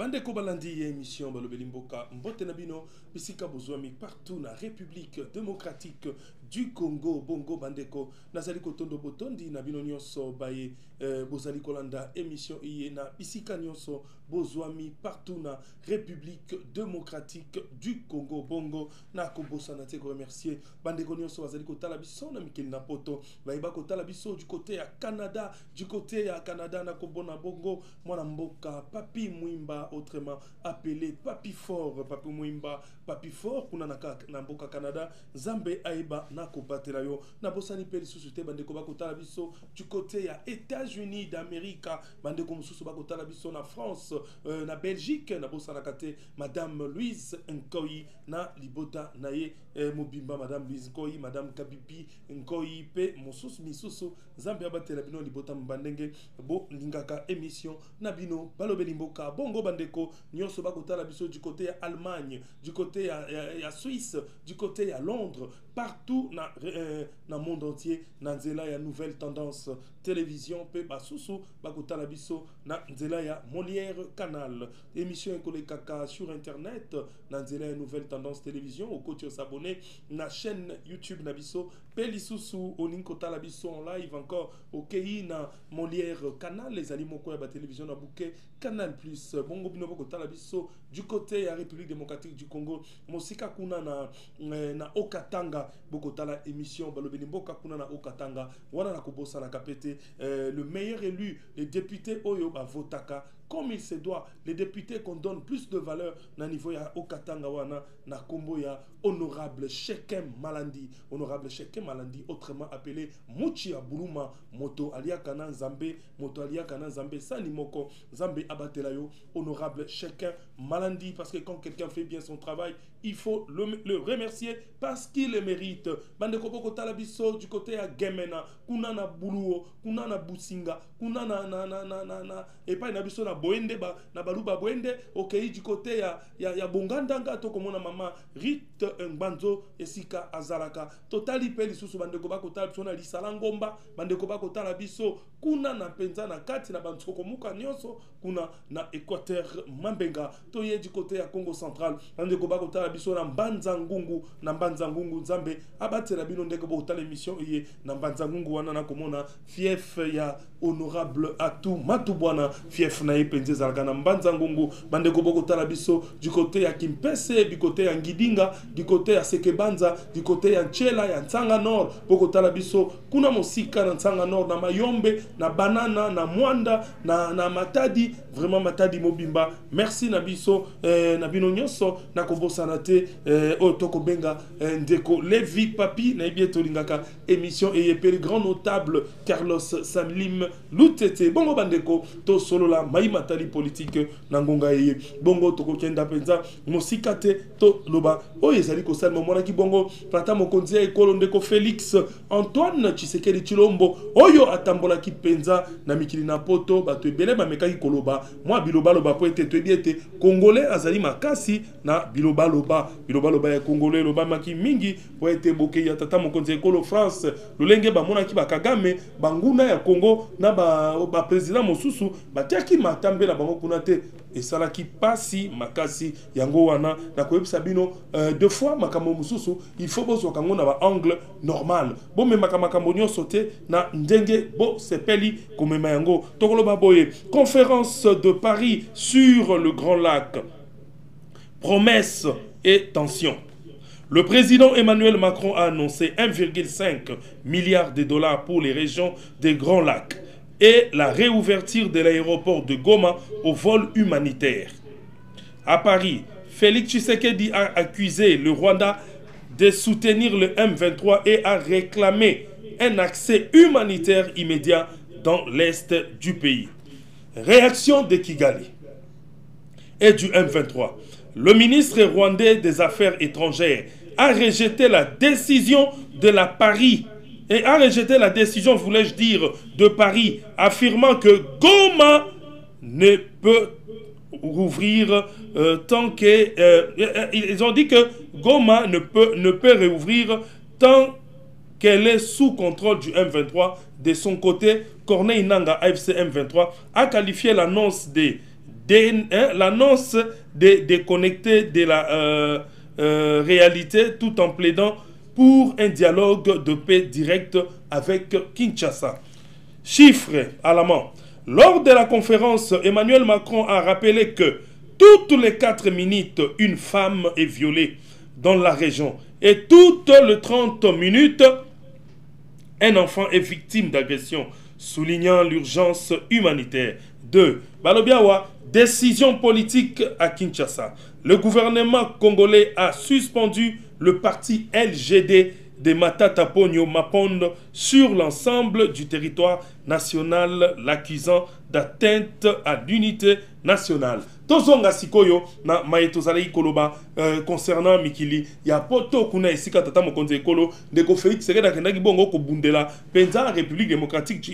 Bandeko balandi ya émission balobeli mboka mbote na bino bisika bozwami partout na République démocratique du Congo bongo bandeko nazali kotondo botondi na bino nyonso baye bozali kolanda émission iye na bisika nyonso bozwami partout na République démocratique du Congo bongo na kobosa na te ko remercier bandeko nyonso bazali kotala biso na mikeli na poto bayeba kotala biso du côté ya Canada na kobona bongo mwana mboka Papi Mwimba autrement appelé Papi Fort Papi Mwimba Papi Fort kuna na mboka Canada Zambe aiba na kobatela yo na bosani pe lisusu te bandeko bakotala biso du côté ya États-Unis d'Amérique bandeko mususu bakotala biso na France na Belgique na bosana kate Madame Louise Nkoyi na libota naye mobimba Madame Louise Nkoyi Madame Kabibi Nkoyi pe mususu misusu Zambe abatela bino libota mbandenge bo lingaka émission na bino balobeli mboka bongo bandeko nyonso bakotala biso du côté ya Allemagne du côté ya Suisse du côté ya Londres partout na monde entier na nzela ya nouvelle tendance télévision pe basusu bakotala biso na nzela ya Molière Canal émission ekolekaka sur internet na nzela ya nouvelle tendance télévision okoti s'abonner na chaîne YouTube na biso pe lisusu onikotala biso en live encore okei na Molière Canal les alimoko ya ba télévision na bouquet Canal Plus bongo bino bakotala biso du côté ya République démocratique du Congo mosika kuna na Okatanga bokotala émission balobeli mboka kuna na Okatanga wana na kobosa na kapete le meilleur élu les députés oyo ba votaka comme il se doit les députés qu'on donne plus de valeur na niveau ya Okatanga wana na kombo ya honorable Shekem Malandi autrement appelé Muchi Aburuma moto aliaka na Nzambe sani moko Nzambe abatela yo honorable Shekem Malandi parce que quand quelqu'un fait bien son travail il faut le remercier parce qu'il le mérite bandeko bokotala biso du côté ya Gemena kuna na Buluo kuna na Businga kuna na epai na biso na Boende na Baluba Boende okei du côté ya Bongandanga to komona mama Rit Mbanzo esika azalaka totali pe lisusu bandeko bakotala biso na Lisala Ngomba bandeko bakotala biso kuna na penza na kati na bantsoko muka nyonso kuna na Équateur Mambenga toye du côté ya Congo central bandeko bakotala biso na Mbanza Ngungu Nzambe abatela bino ndeko bakotala émission iye na Mbanza Ngungu wana na komona fief ya honorable Atou Matubwana fief na epenze zalaka na Mbanza Ngungu bandeko bakotala biso du côté ya Kimpese du côté ya Ngidinga du côté ya Sekebanza du côté ya Nchela ya Ntsanga Nord bakotala biso kuna mosika na Ntsanga Nord na Mayombe na Banana na Mwanda na Matadi vraiment Matadi mobimba merci na biso na bino nyonso na kobosa na te otoko benga ndeko Levi Papi na ebieto lingaka émission et le grand notable Carlos Salim Lutete bongo bandeko to solo la matali politique na ngonga eye bongo toko kenda penza mosika te to loba oyo ezali ko salma mona ki bongo tata mokonzi ekolo ndeko Félix Antoine Tshisekedi Tshilombo oyo atambola ki penza na mikili na poto bato ebele bamekaki koloba mwa biloba loba po ete tobiete congolais azali makasi na biloba loba ya congolais loba maki mingi po ete boke ya tata mokonzi ekolo France lolenge bamona ki bakagame banguna ya Congo na ba président mosusu batiaki matambe na bango kuna te esalaki pasi makasi yango wana na koyebisa bino deux fois makambo mosusu il faut bozwa kango na ba angle normal bo me makambo nyonso te na ndenge bo sepeli komema yango tokoloba boye conférence de Paris sur le Grand Lac promesse et tension. Le président Emmanuel Macron a annoncé 1,5 milliard de dollars pour les régions des Grands Lacs et la réouverture de l'aéroport de Goma au vol humanitaire. À Paris, Félix Tshisekedi a accusé le Rwanda de soutenir le M23 et a réclamé un accès humanitaire immédiat dans l'est du pays. Réaction de Kigali et du M23. Le ministre rwandais des Affaires étrangères a rejeté la décision de la Paris et a rejeté la décision, voulais-je dire, de Paris, affirmant que Goma ne peut rouvrir tant que... ils ont dit que Goma ne peut réouvrir tant qu'elle est sous contrôle du M23. De son côté, Corneille Nangaa, AFC M23, a qualifié l'annonce des l'annonce de déconnecter de la réalité tout en plaidant pour un dialogue de paix direct avec Kinshasa. Chiffre à la main. Lors de la conférence, Emmanuel Macron a rappelé que toutes les 4 minutes, une femme est violée dans la région. Et toutes les 30 minutes, un enfant est victime d'agression, soulignant l'urgence humanitaire. 2. Balobiawa, décision politique à Kinshasa. Le gouvernement congolais a suspendu le parti LGD de Matata Ponyo Mapondo sur l'ensemble du territoire national, l'accusant d'atteinte à l'unité nationale. Tozonga sikoyo na maetozala ikoloba concernant Mikili ya poto kuna esika tata mokonzi ekolo ndeko Félix Tshisekedi akendaki bongo kobundela penza République démocratique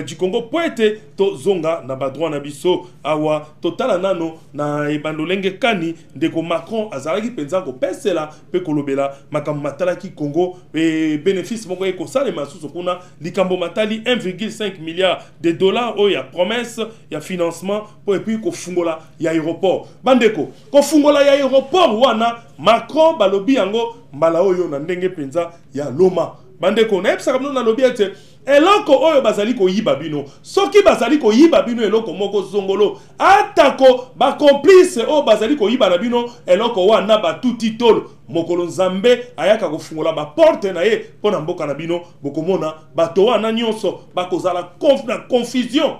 du Congo poete tozonga na badroit na biso awa totala nano na ebandolenge kani ndeko Macron azalaki penza kopesela pe kolobela makambo matalaki Congo e bénéfice moko ekosalema susu kuna likambo matali 1,5 milliard de dollars oyo ya promesse ya financement po epuis kofungola ya aéroport. Bandeko, kofungola ya aéroport wana Macron balobi yango mbala oyo na ndenge penza ya Loma. Bandeko, na epsaka bino na lobi ete eloko oyo bazali ko yiba bino. Soki bazali ko yiba bino eloko moko zongolo. Atako ba complice o bazali ko yiba na bino eloko wana ba tuti tolo. Mokolo Nzambe ayaka kofungola ba porte na ye pona mboka na bino bokomona bato wana nyonso bakozala confusion.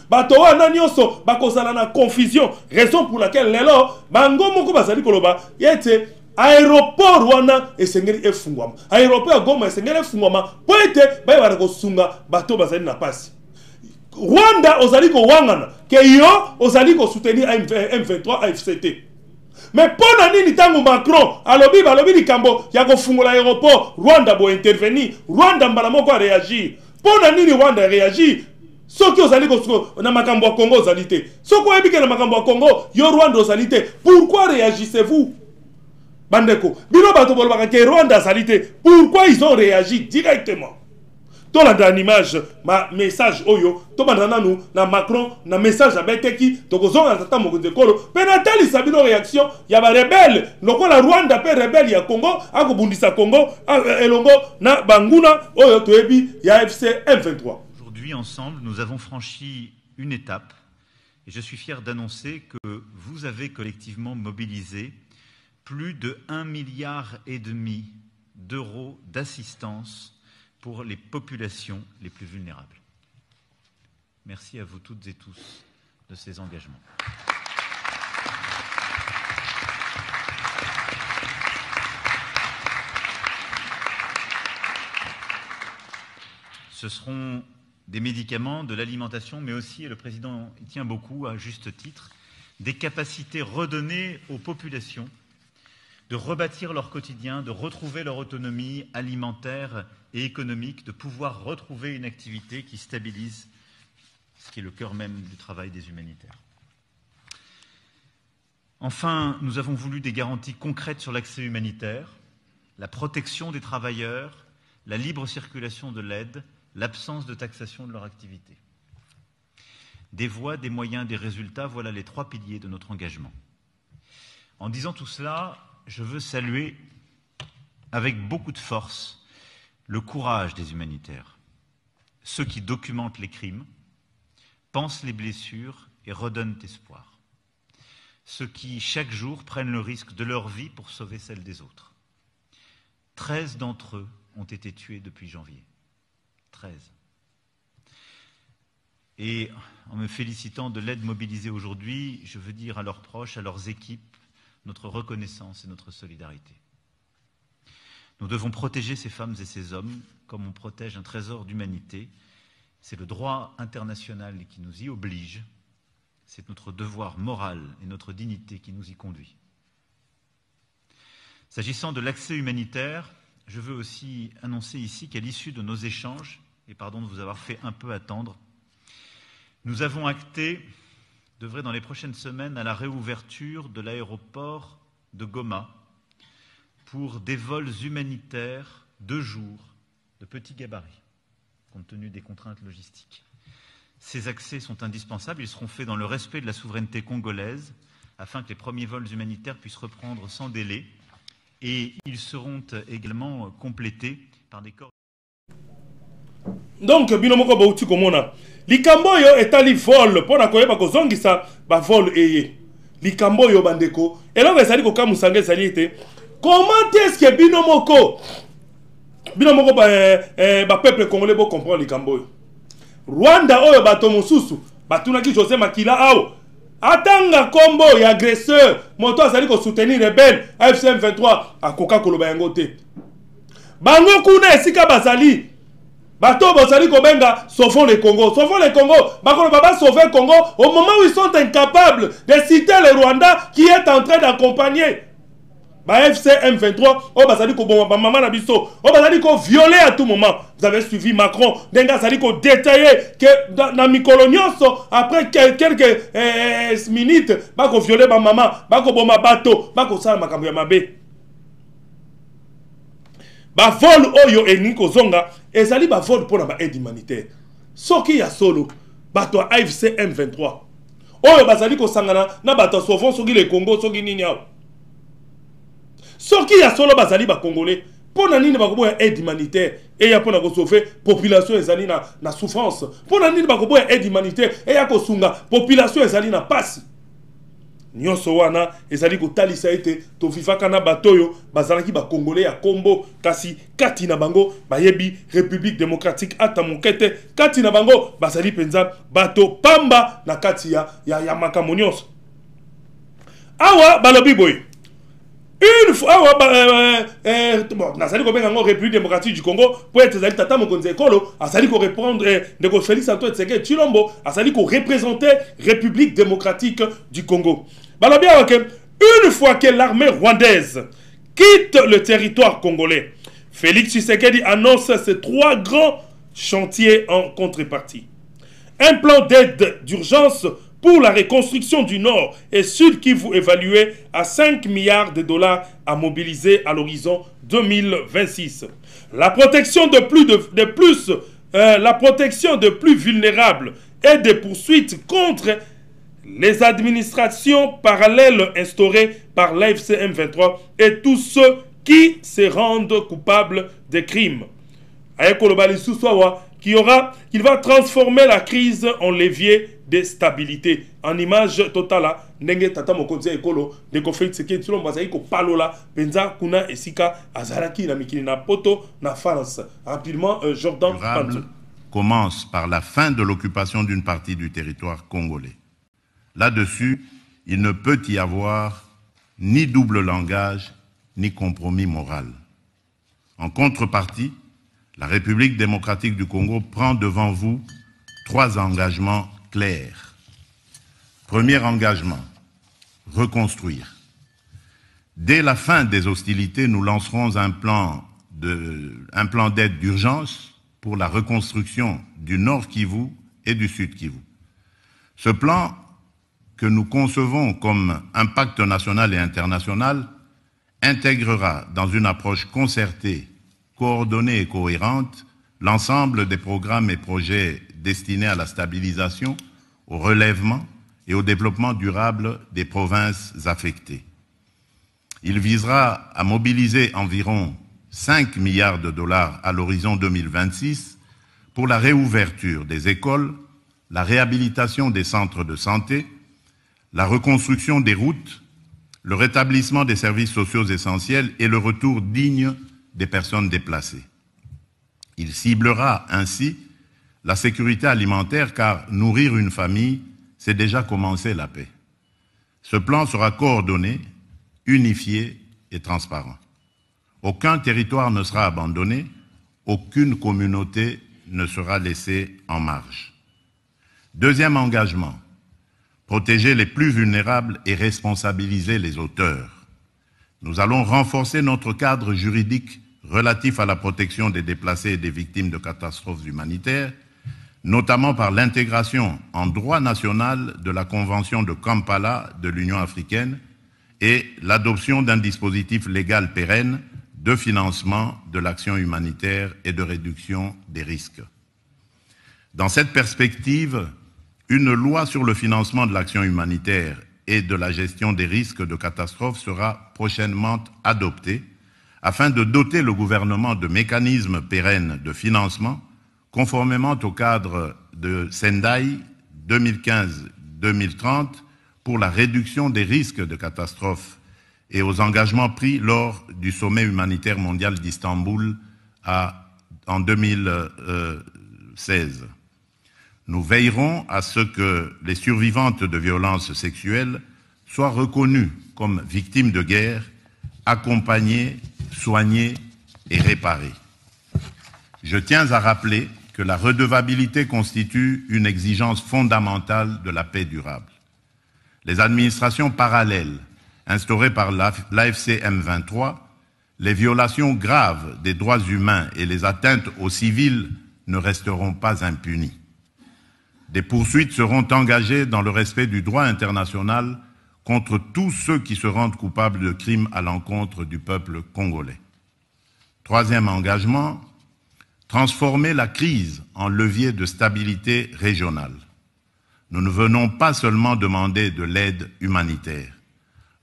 Bato wana nyonso bakozala na confusion, raison pour laquelle lelo bango moko bazali koloba yete aéroport wana esengeli efungwama, aéroport ya Goma esengeli efungwama po ete bayebana kosunga bato bazali na pasi. Rwanda ozali ko wangana ke yo ozali ko soutenir M23 AFCT. Mais pona nini tango Macron alobi balobi likambo ya kofungola aéroport Rwanda bo intervenir, Rwanda mbala moko réagir. Pona nini Rwanda réagir? Soki ozali ko na makambo ya Congo ozali te. Soko ebike na makambo ya Congo yo Rwanda ozali te. Pourquoi réagissez-vous? Bandeko, bino bato bolobaka ke Rwanda ozali te. Pourquoi ils ont réagi directement? Dans la image, ma message oyo, to bandana nous na Macron na message abeteki to kozonga tata mokonzi kolo. Penatali sabino réaction ya ba rebelle. Loko la Rwanda pe rebelle ya Congo, akobundisa Congo elongo na banguna oyo toyebi ya FC M23. Aujourd'hui, ensemble, nous avons franchi une étape et je suis fier d'annoncer que vous avez collectivement mobilisé plus de 1,5 milliard d'euros d'assistance pour les populations les plus vulnérables. Merci à vous toutes et tous de ces engagements. Ce seront des médicaments, de l'alimentation, mais aussi, et le président y tient beaucoup, à juste titre, des capacités redonnées aux populations de rebâtir leur quotidien, de retrouver leur autonomie alimentaire et économique, de pouvoir retrouver une activité qui stabilise ce qui est le cœur même du travail des humanitaires. Enfin, nous avons voulu des garanties concrètes sur l'accès humanitaire, la protection des travailleurs, la libre circulation de l'aide, l'absence de taxation de leur activité. Des voies, des moyens, des résultats, voilà les 3 piliers de notre engagement. En disant tout cela, je veux saluer avec beaucoup de force le courage des humanitaires, ceux qui documentent les crimes, pensent les blessures et redonnent espoir, ceux qui, chaque jour, prennent le risque de leur vie pour sauver celle des autres. 13 d'entre eux ont été tués depuis janvier. 13. Et en me félicitant de l'aide mobilisée aujourd'hui, je veux dire à leurs proches, à leurs équipes, notre reconnaissance et notre solidarité. Nous devons protéger ces femmes et ces hommes comme on protège un trésor d'humanité. C'est le droit international qui nous y oblige. C'est notre devoir moral et notre dignité qui nous y conduit. S'agissant de l'accès humanitaire, je veux aussi annoncer ici qu'à l'issue de nos échanges, et pardon de vous avoir fait un peu attendre, nous avons acté, d'œuvrer dans les prochaines semaines, à la réouverture de l'aéroport de Goma pour des vols humanitaires de jour, de petit gabarit, compte tenu des contraintes logistiques. Ces accès sont indispensables, ils seront faits dans le respect de la souveraineté congolaise, afin que les premiers vols humanitaires puissent reprendre sans délai, et ils seront également complétés par des corps. Donc, binomoko bauti komona. Likambo yo etali vol, pona koyeba kozongisa ba vol eye. Likambo yo bandeko. Elongo ezali ko kamusanga ezali ete. Comment est-ce que binomoko ba peuple congolais bo comprendre likambo yo. Rwanda oyo bato mosusu, batunaki José Makila awo. Atanga kombo ya agresseur, moto azali ko soutenir rebelle AFC M23 akoka koloba yango te. Bango kuna esika bazali. Bato bazali kobenga sauvons le Congo. Sauvons le Congo. Bakolo baba sauver le Congo au moment où ils sont incapables de citer le Rwanda qui est en train d'accompagner FC M23. Oh bazali ko bomba maman na biso. Oh bazali ko violer à tout moment. Vous avez suivi Macron. Denga bazali ko détailler que dans mikolonioso après quelques minutes bako violer ba maman, bako bomba bato, bako sala makambo ya mabe. Ba vol oyo eniko zonga ezali ba vol pour na aide humanitaire. Soki ya solo bato AFC M23. Oyo bazali ko sangana na bato sauvons soki le Congo soki nini awo. Soki ya solo bazali ba congolais pona nini bakoboya aide humanitaire et ya pona ko sauver population ezali na souffrance. Pona nini bakoboya aide humanitaire et ya ko sunga population ezali na pasi. Nyonso wana ezali kotalisa ete to vivaka na batoyo bazalaki ba congolais ya kombo kasi kati na bango bayebi République démocratique ata mokete kati na bango bazali penza bato pamba na kati ya makambo nyonso. Awa balobi boy une fois bon nazali ko benga ngo République démocratique du Congo pour être ezali tata mokonzi ekolo azali ko répondre ndeko Félix Antoine Tshisekedi Tshilombo azali ko représenter République démocratique du Congo. Balobi awa ke une fois que l'armée rwandaise quitte le territoire congolais, Félix Tshisekedi annonce ces 3 grands chantiers en contrepartie. Un plan d'aide d'urgence pour la reconstruction du Nord et Sud Kivu évalué à 5 milliards de dollars à mobiliser à l'horizon 2026. La protection la protection de plus vulnérables et des poursuites contre les administrations parallèles instaurées par l'AFC M23 et tous ceux qui se rendent coupables de crimes. Qu'il va transformer la crise en levier de stabilité. En image totale, ndenge tata mokonzi ekolo de Félix Tshisekedi Tshilombo bazali ko palola penza kuna esika azalaki na mikili na poto na France. Rapidement Jordan Pantou commence par la fin de l'occupation d'une partie du territoire congolais. Là-dessus, il ne peut y avoir ni double langage ni compromis moral. En contrepartie, la République démocratique du Congo prend devant vous 3 engagements clairs. Premier engagement, reconstruire. Dès la fin des hostilités, nous lancerons un plan d'aide d'urgence pour la reconstruction du Nord Kivu et du Sud Kivu. Ce plan, que nous concevons comme un pacte national et international, intégrera dans une approche concertée, coordonnée et cohérente l'ensemble des programmes et projets destinés à la stabilisation, au relèvement et au développement durable des provinces affectées. Il visera à mobiliser environ 5 milliards de dollars à l'horizon 2026 pour la réouverture des écoles, la réhabilitation des centres de santé, la reconstruction des routes, le rétablissement des services sociaux essentiels et le retour digne des personnes déplacées. Il ciblera ainsi la sécurité alimentaire car nourrir une famille, c'est déjà commencer la paix. Ce plan sera coordonné, unifié et transparent. Aucun territoire ne sera abandonné, aucune communauté ne sera laissée en marge. Deuxième engagement, protéger les plus vulnérables et responsabiliser les auteurs. Nous allons renforcer notre cadre juridique relatif à la protection des déplacés et des victimes de catastrophes humanitaires, notamment par l'intégration en droit national de la Convention de Kampala de l'Union africaine et l'adoption d'un dispositif légal pérenne de financement de l'action humanitaire et de réduction des risques. Dans cette perspective, une loi sur le financement de l'action humanitaire et de la gestion des risques de catastrophe sera prochainement adoptée afin de doter le gouvernement de mécanismes pérennes de financement conformément au cadre de Sendai 2015-2030 pour la réduction des risques de catastrophe et aux engagements pris lors du sommet humanitaire mondial d'Istanbul en 2016. Nous veillerons à ce que les survivantes de violences sexuelles soient reconnues comme victimes de guerre, accompagnées, soignées et réparées. Je tiens à rappeler que la redevabilité constitue une exigence fondamentale de la paix durable. Les administrations parallèles instaurées par l'AFC M23, les violations graves des droits humains et les atteintes aux civils ne resteront pas impunies. Des poursuites seront engagées dans le respect du droit international contre tous ceux qui se rendent coupables de crimes à l'encontre du peuple congolais. Troisième engagement, transformer la crise en levier de stabilité régionale. Nous ne venons pas seulement demander de l'aide humanitaire,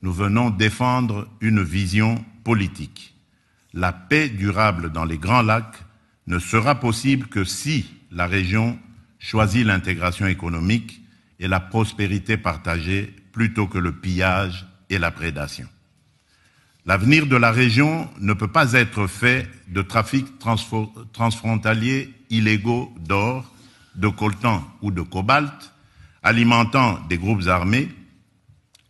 nous venons défendre une vision politique. La paix durable dans les Grands Lacs ne sera possible que si la région choisit l'intégration économique et la prospérité partagée plutôt que le pillage et la prédation. L'avenir de la région ne peut pas être fait de trafics transfrontaliers illégaux d'or, de coltan ou de cobalt, alimentant des groupes armés.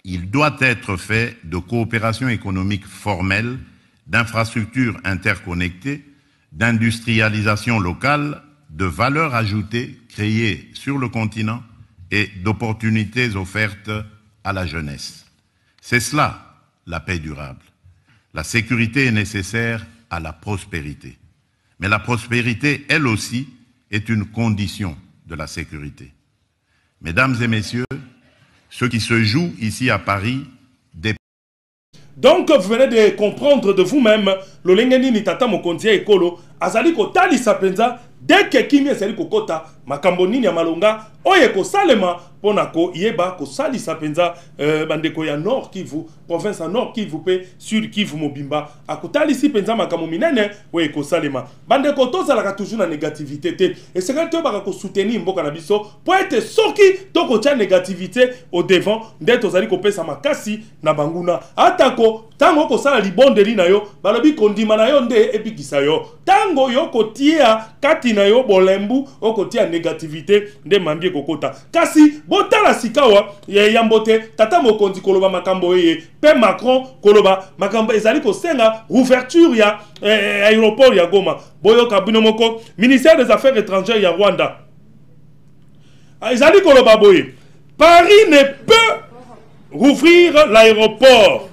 Il doit être fait de coopération économique formelle, d'infrastructures interconnectées, d'industrialisation locale, de valeur ajoutée créée sur le continent et d'opportunités offertes à la jeunesse. C'est cela, la paix durable. La sécurité est nécessaire à la prospérité. Mais la prospérité, elle aussi, est une condition de la sécurité. Mesdames et messieurs, ce qui se joue ici à Paris dépend. Donc, vous venez de comprendre de vous-même, le lengeni ni tata mokonzi ekolo, azali ko tali sapenza, dès que kimi azali kokota, makambo nini ya malonga, oye ko salema, ponako, yeba ko sali sapenza, bandeko ya Nord Kivu, province à Nord Kivu pe, Sud Kivu mobimba, akutali si penza makambo minene, oye ko salema. Bandeko toza la toujours na négativité te, et c'est quand tu vas ko soutenir mboka na biso, pour être soki, toko tia négativité au devant, d'être ozali ko pesa makasi na banguna, atako, tango ko sala libondeli na yo, balobi kondima na yo nde epikisa yo. Tango yo kotia kati na yo bolembu o kotia négativité nde mambie kokota. Kasi botala sikawa yambote tata mokonzi koloba makambo ye pe Macron koloba makambo ezali ko senga ouverture ya aéroport ya Goma. Boyo kabino moko ministère des Affaires étrangères ya Rwanda. Ezali koloba boye. Paris ne peut rouvrir l'aéroport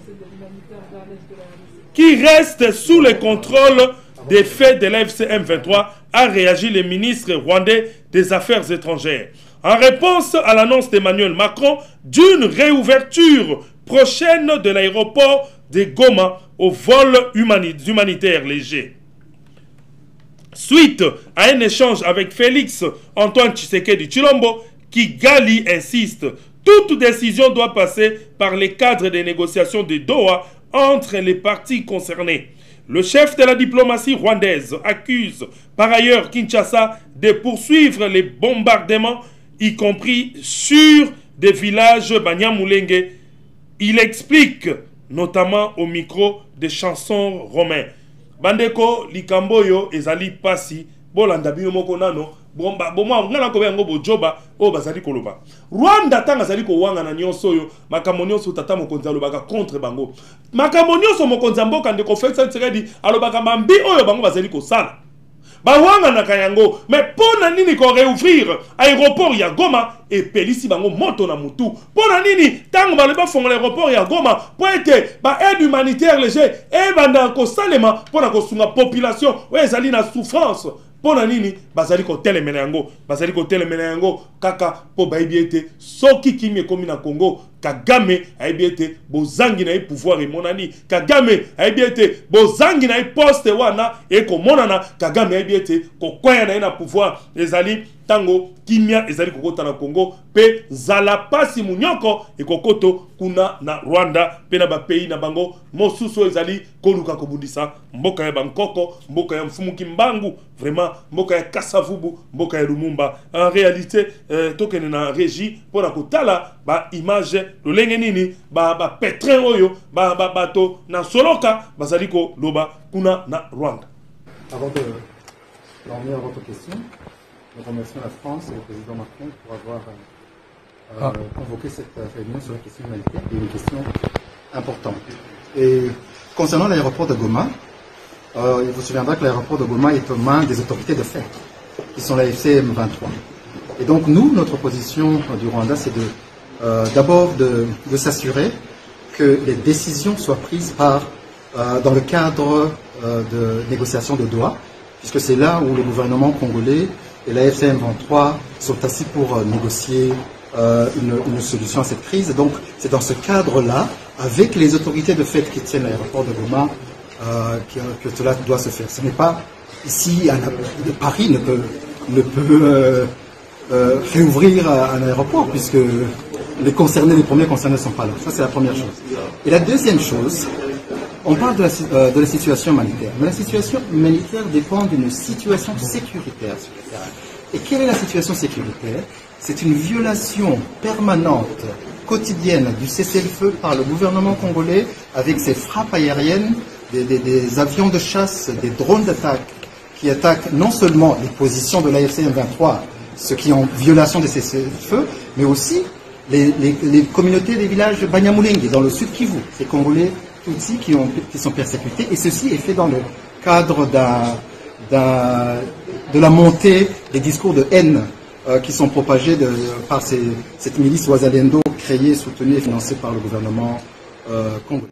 qui reste sous le contrôle des faits de l'AFC M23, a réagi le ministre rwandais des Affaires étrangères. En réponse à l'annonce d'Emmanuel Macron d'une réouverture prochaine de l'aéroport de Goma au vol humanitaire léger. Suite à un échange avec Félix Antoine Tshisekedi Tshilombo, Kigali insiste, toute décision doit passer par les cadres des négociations de Doha entre les parties concernées. Le chef de la diplomatie rwandaise accuse par ailleurs Kinshasa de poursuivre les bombardements, y compris sur des villages Banyamulenge. Il explique, notamment au micro des chansons romains. Bandeko likamboyo ezali pasi bolanda bino moko nano bomba boma ngana ko bengo bojoba o bazali koloba. Rwanda tanga zali ko wanga na nyonso yo makambo nyonso tata mokonzi alobaka contre bango. Makambo nyonso mokonzi mboka ndeko Félix Tshisekedi alobaka mambi oyo bango bazali ko sala. Ba wanga na kayango mais pona nini ko réouvrir aéroport ya Goma et pelisi bango moto na mutu. Pona nini tango baloba fonga l'aéroport ya Goma pour être ba aide humanitaire léger et banda ko salema pona ko sunga population ouais ezali na souffrance. Pona nini bazali ko telemena yango kaka po baibi ete soki kimi ekomi na Congo Kagame ayebi ete bozangi na pouvoir et monani. Kagame ayebi ete bozangi na poste wana et ko monana. Kagame ayebi ete kokwaya na pouvoir ezali tango kimia ezali kokota na Congo pe zala pasi munyoko e kokoto kuna na Rwanda pe na ba pays na bango mosusu ezali koluka kobundisa mboka ya Bangkoko, mboka ya Mfumu Kimbangu, vraiment mboka ya Kasavubu, mboka ya Lumumba. En réalité tokene na régie pour kotala ba image lolenge nini ba pétrin oyo ba bato na soloka bazali ko loba kuna na Rwanda. Avant de revenir à votre question, nous remercions la France et le président Macron pour avoir convoqué cette réunion sur la question humanitaire, qui est une question importante. Et concernant l'aéroport de Goma, il vous souviendra que l'aéroport de Goma est aux mains des autorités de fait, qui sont la FCM 23. Et donc nous, notre position du Rwanda, c'est d'abord de s'assurer que les décisions soient prises dans le cadre de négociations de Doha, puisque c'est là où le gouvernement congolais et la FCM 23 sont assis pour négocier une solution à cette crise. Donc c'est dans ce cadre-là, avec les autorités de fait qui tiennent l'aéroport de Goma, que cela doit se faire. Ce n'est pas ici, Paris ne peut réouvrir un aéroport, puisque les premiers concernés ne sont pas là. Ça, c'est la première chose. Et la deuxième chose, on parle de la situation humanitaire. Mais la situation humanitaire dépend d'une situation sécuritaire sur le terrain. Et quelle est la situation sécuritaire? C'est une violation permanente, quotidienne, du cessez-le-feu par le gouvernement congolais, avec ses frappes aériennes, des avions de chasse, des drones d'attaque, qui attaquent non seulement les positions de l'AFC M23, ceux qui ont violation de cessez-le-feu, mais aussi les communautés des villages Banyamulenge, dans le sud Kivu, ces Congolais Tutsis qui sont persécutés, et ceci est fait dans le cadre de la montée des discours de haine qui sont propagés par cette milice Wazalendo créée, soutenue et financée par le gouvernement congolais.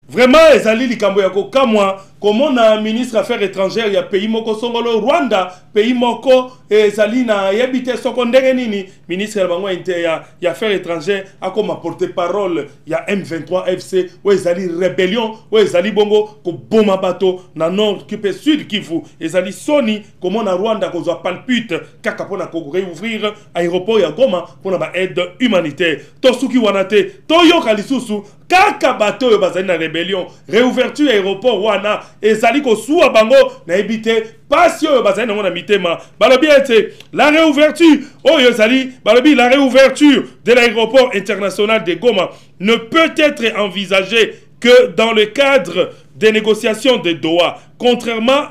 Vraiment, ezali likambo ya kokamwa comment na ministre affaires étrangères ya pays moko songolo Rwanda pays moko ezali na yebite soko ndenge nini ministre ya bango ya affaires étrangères akoma porte-parole ya M23 FC ou ezali rébellion ou ezali bongo ko boma bato na nord Kivu sud Kivu ezali soni comment na Rwanda kozwa palpite kaka pona ko réouvrir aéroport ya Goma pona ba aide humanitaire tosuki wanate toyoka lisusu kaka bato yo bazali na rébellion réouverture aéroport wana ezali ko suwa bango na ebite pasio yo bazali na mitema balobi ete la réouverture oyo ezali balobi la réouverture de l'aéroport international de Goma ne peut être envisagée que dans le cadre des négociations de Doha, contrairement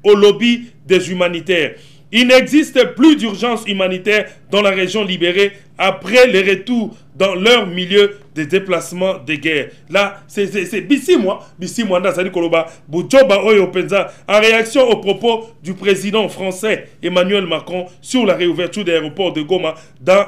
au lobby des humanitaires. Il n'existe plus d'urgence humanitaire dans la région libérée après les retours dans leur milieu de déplacement de guerre. Là, c'est Bissimwa Nazali Koloba, Boudjoba Oyo Penza, en réaction aux propos du président français Emmanuel Macron sur la réouverture de l'aéroport de Goma dans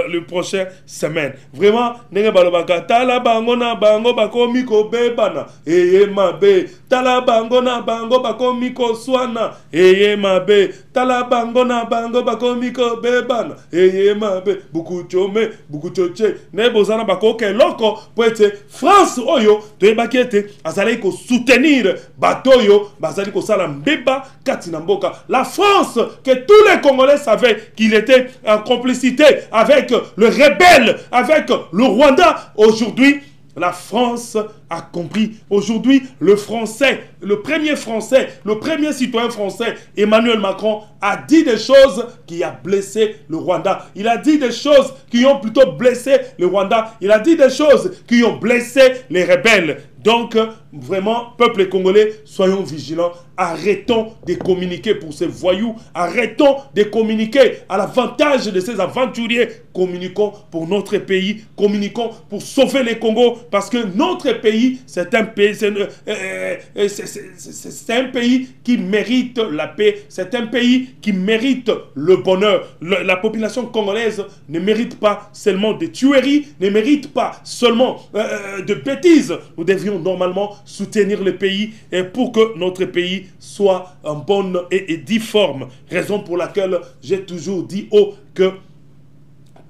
le prochain semaine. Vraiment, Nenge Balobaka, Tala Bangona Bango Bako Miko Bebana, Eye Mabe, Tala Bangona Bango Bako Miko Swana, Eye Mabe, Tala Bangona Bango Bako Miko Bebana, Eye Mabe, Buku Chome, Buku Choche, Nebozana Bako Loko pour être France oyo de bakete azali ko soutenir batoyo bazali ko sala mbeba katina mboka. La France, que tous les Congolais savaient qu'il était en complicité avec le rebelle, avec le Rwanda, aujourd'hui la France a compris. Aujourd'hui, le Français, le premier citoyen français, Emmanuel Macron, a dit des choses qui ont blessé le Rwanda. Il a dit des choses qui ont plutôt blessé le Rwanda. Il a dit des choses qui ont blessé les rebelles. Donc, vraiment, peuple congolais, soyons vigilants. Arrêtons de communiquer pour ces voyous. Arrêtons de communiquer à l'avantage de ces aventuriers. Communiquons pour notre pays. Communiquons pour sauver les Congos. Parce que notre pays, c'est un pays, c'est un pays qui mérite la paix. C'est un pays qui mérite le bonheur. La population congolaise ne mérite pas seulement de tueries, ne mérite pas seulement de bêtises. Nous devrions normalement soutenir le pays et pour que notre pays soit en bonne et difforme. Raison pour laquelle j'ai toujours dit haut que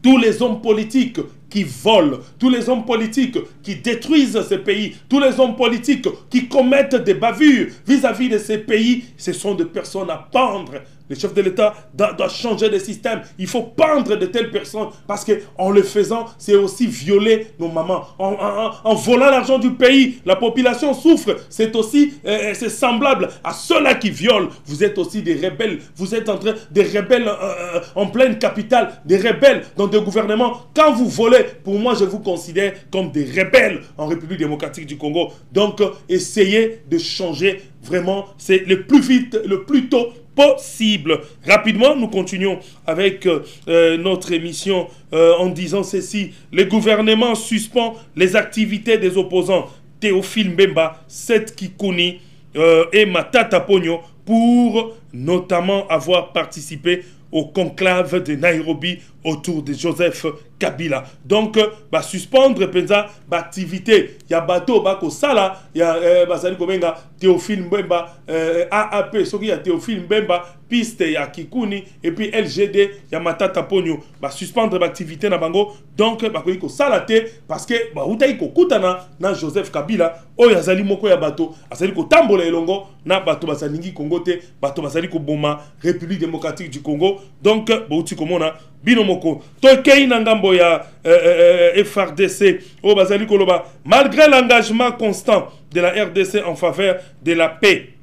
tous les hommes politiques qui volent, tous les hommes politiques qui détruisent ces pays, tous les hommes politiques qui commettent des bavures vis-à-vis de ces pays, ce sont des personnes à pendre. Le chef de l'État doit changer de système. Il faut pendre de telles personnes parce qu'en le faisant, c'est aussi violer nos mamans. En volant l'argent du pays, la population souffre. C'est aussi c'est semblable à ceux-là qui violent. Vous êtes aussi des rebelles. Vous êtes en train des rebelles en pleine capitale, des rebelles dans des gouvernements. Quand vous volez, pour moi, je vous considère comme des rebelles en République démocratique du Congo. Donc, essayez de changer vraiment. C'est le plus vite, le plus tôt possible. Rapidement, nous continuons avec notre émission en disant ceci. Le gouvernement suspend les activités des opposants Théophile Mbemba, Seth Kikouni et Matata Pogno pour notamment avoir participé au conclave de Nairobi autour de Joseph Kabila. Donc, suspendre penza activité. Il y a bateau bako sala, il y a basali kobenga Théophile Mbemba AAP, soki ya Théophile Mbemba piste ya Kikouni et puis LGD ya Matata Pogno. Suspendre l'activité na bango. Donc, bakoyi ko sala te parce que utayi ko kutana na Joseph Kabila oyo azali moko ya bateau, azali ko tambola elongo na bateau basalingi Congo te, bateau basali ko boma République démocratique du Congo. Donc, bauti komona binomoko tokei na ngambo ya FRDC o bazali koloba malgré l'engagement constant de la RDC en faveur de la paix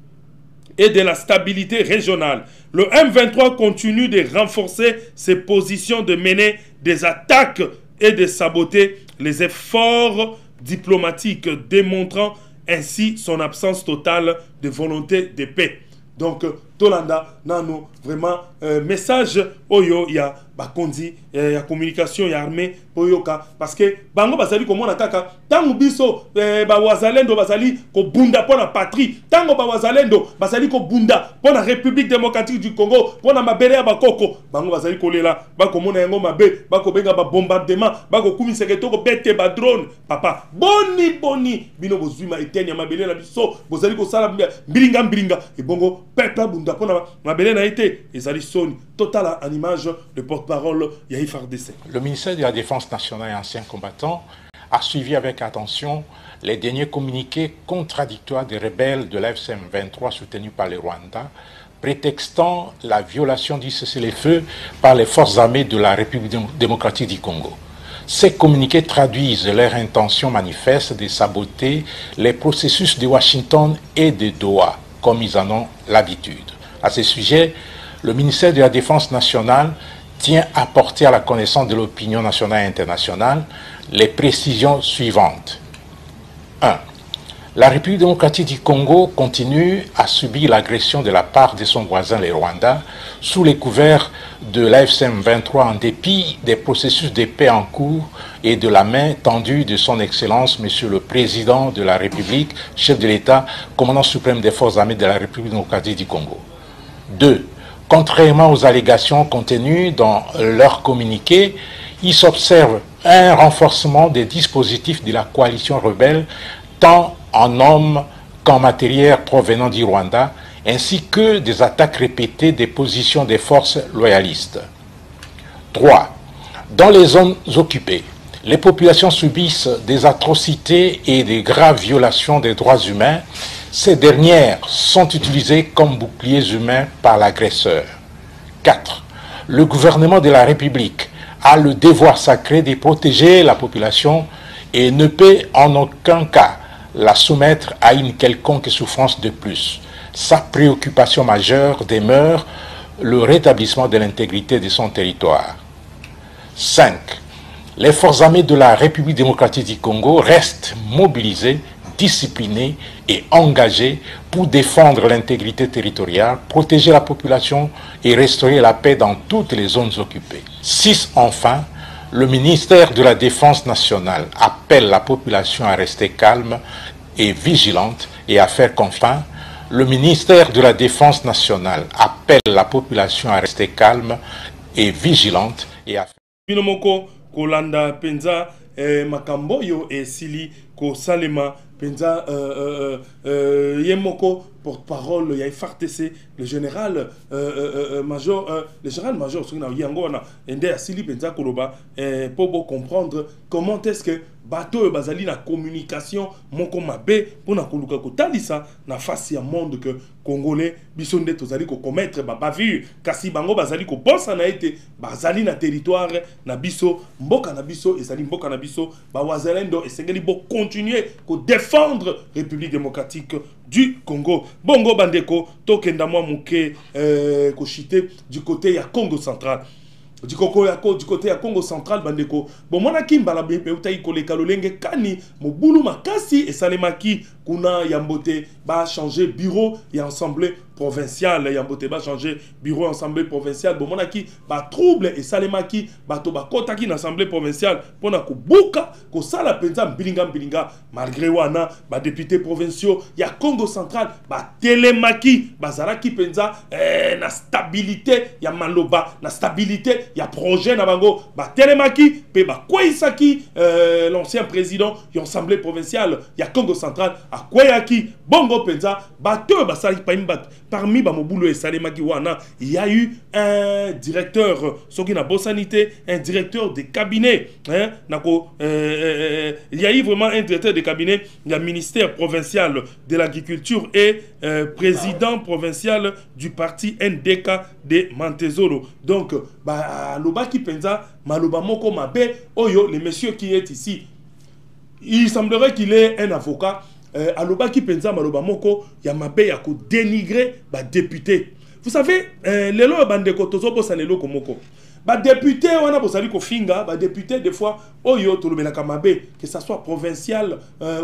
et de la stabilité régionale, le M23 continue de renforcer ses positions, de mener des attaques et de saboter les efforts diplomatiques, démontrant ainsi son absence totale de volonté de paix. Donc, Tolanda, nano, vraiment, message, oyo, ya bakondi, ya communication, ya armée, oyoka, parce que, bango basali komo na kaka, tango biso, wazalendo basali ko bunda pour la patrie, tango wazalendo basali ko bunda pour la République démocratique du Congo, pour la mabele ya bakoko, bango basali ko lela, bako mona yango mabe, bako benga ba bombardement, bako kumi seketo ko bete ba drone, papa, boni, bino bozuma etenya mabele na biso, bozali ko sala mbiringa, et bongo, peuple bunda pour la mabele na été, et zali soni, total en image de porte-parole Yahi FARDC. Le ministère de la Défense nationale et anciens combattants a suivi avec attention les derniers communiqués contradictoires des rebelles de l'AFCM 23 soutenus par le Rwanda, prétextant la violation du cessez-le-feu par les forces armées de la République démocratique du Congo. Ces communiqués traduisent leur intention manifeste de saboter les processus de Washington et de Doha, comme ils en ont l'habitude. À ce sujet, le ministère de la Défense nationale tient à porter à la connaissance de l'opinion nationale et internationale les précisions suivantes. 1. La République démocratique du Congo continue à subir l'agression de la part de son voisin le Rwanda sous les couverts de l'AFCM 23 en dépit des processus de paix en cours et de la main tendue de son Excellence Monsieur le Président de la République, chef de l'État, commandant suprême des forces armées de la République démocratique du Congo. 2. Contrairement aux allégations contenues dans leur communiqué, il s'observe un renforcement des dispositifs de la coalition rebelle, tant en hommes qu'en matériel provenant du Rwanda, ainsi que des attaques répétées des positions des forces loyalistes. 3. Dans les zones occupées, les populations subissent des atrocités et des graves violations des droits humains. Ces dernières sont utilisées comme boucliers humains par l'agresseur. 4. Le gouvernement de la République a le devoir sacré de protéger la population et ne peut en aucun cas la soumettre à une quelconque souffrance de plus. Sa préoccupation majeure demeure le rétablissement de l'intégrité de son territoire. 5. Les forces armées de la République démocratique du Congo restent mobilisées, disciplinés et engagés pour défendre l'intégrité territoriale, protéger la population et restaurer la paix dans toutes les zones occupées. 6. Enfin, le ministère de la Défense nationale appelle la population à rester calme et vigilante et à faire confiance. Le ministère de la Défense nationale appelle la population à rester calme et vigilante et à faire... Kolanda Penza makambo yo esili ko salema penza Yemoko porte-parole ya FRTC le général major ce qu'on a yangona ende asili penza koloba pour comprendre comment est-ce que bateau bazali na communication moko mabe pour na koluka kotalisa na face ya monde que congolais biso nde tozali ko commettre ba bavure kasi bango bazali ko bossa na ete bazali na territoire na biso mboka na biso ezali mboka na biso ba wazalendo esengeli bo continuer ko défendre République démocratique du Congo. Bongo bandeko tokenda mwa muke ko chité du côté ya Congo central. Du côté ya Congo central bandeko bon mona kimbala be utai koleka lolenge kani mobulu makasi esalemaki kuna yambote ba changer bureau ya assemblée provinciale yambote ba changer bureau assemblée provinciale bon mona ki ba trouble esalemaki bato ba kotaki na assemblée provinciale pona ko buka ko sala penza mbilinga malgré wana ba députés provinciaux ya Congo central ba telemaki bazalaki penza na stabilité ya maloba na stabilité il y a projet na bango ba telemaki pe ba kweisaki l'ancien président de l'Assemblée provinciale il y a Congo central a kweyaki bongo penza bato ba sali parmi ba mobulo et salemaki wana il y a eu un directeur soki na bosanité un directeur de cabinet hein nako il y a eu vraiment un directeur de cabinet il y a ministère provincial de l'agriculture et président provincial du parti NDK de Mantezolo donc bah lobaki penza maloba moko mabe oyo le monsieur qui est ici il semblerait qu'il est un avocat alobaki penza maloba moko ya mabe ya ko dénigrer ba député vous savez lelo bandeko tozobo sanelo komoko ba député wana bozali ko finga ba député des fois oyo tolobela kamabe que ça soit provincial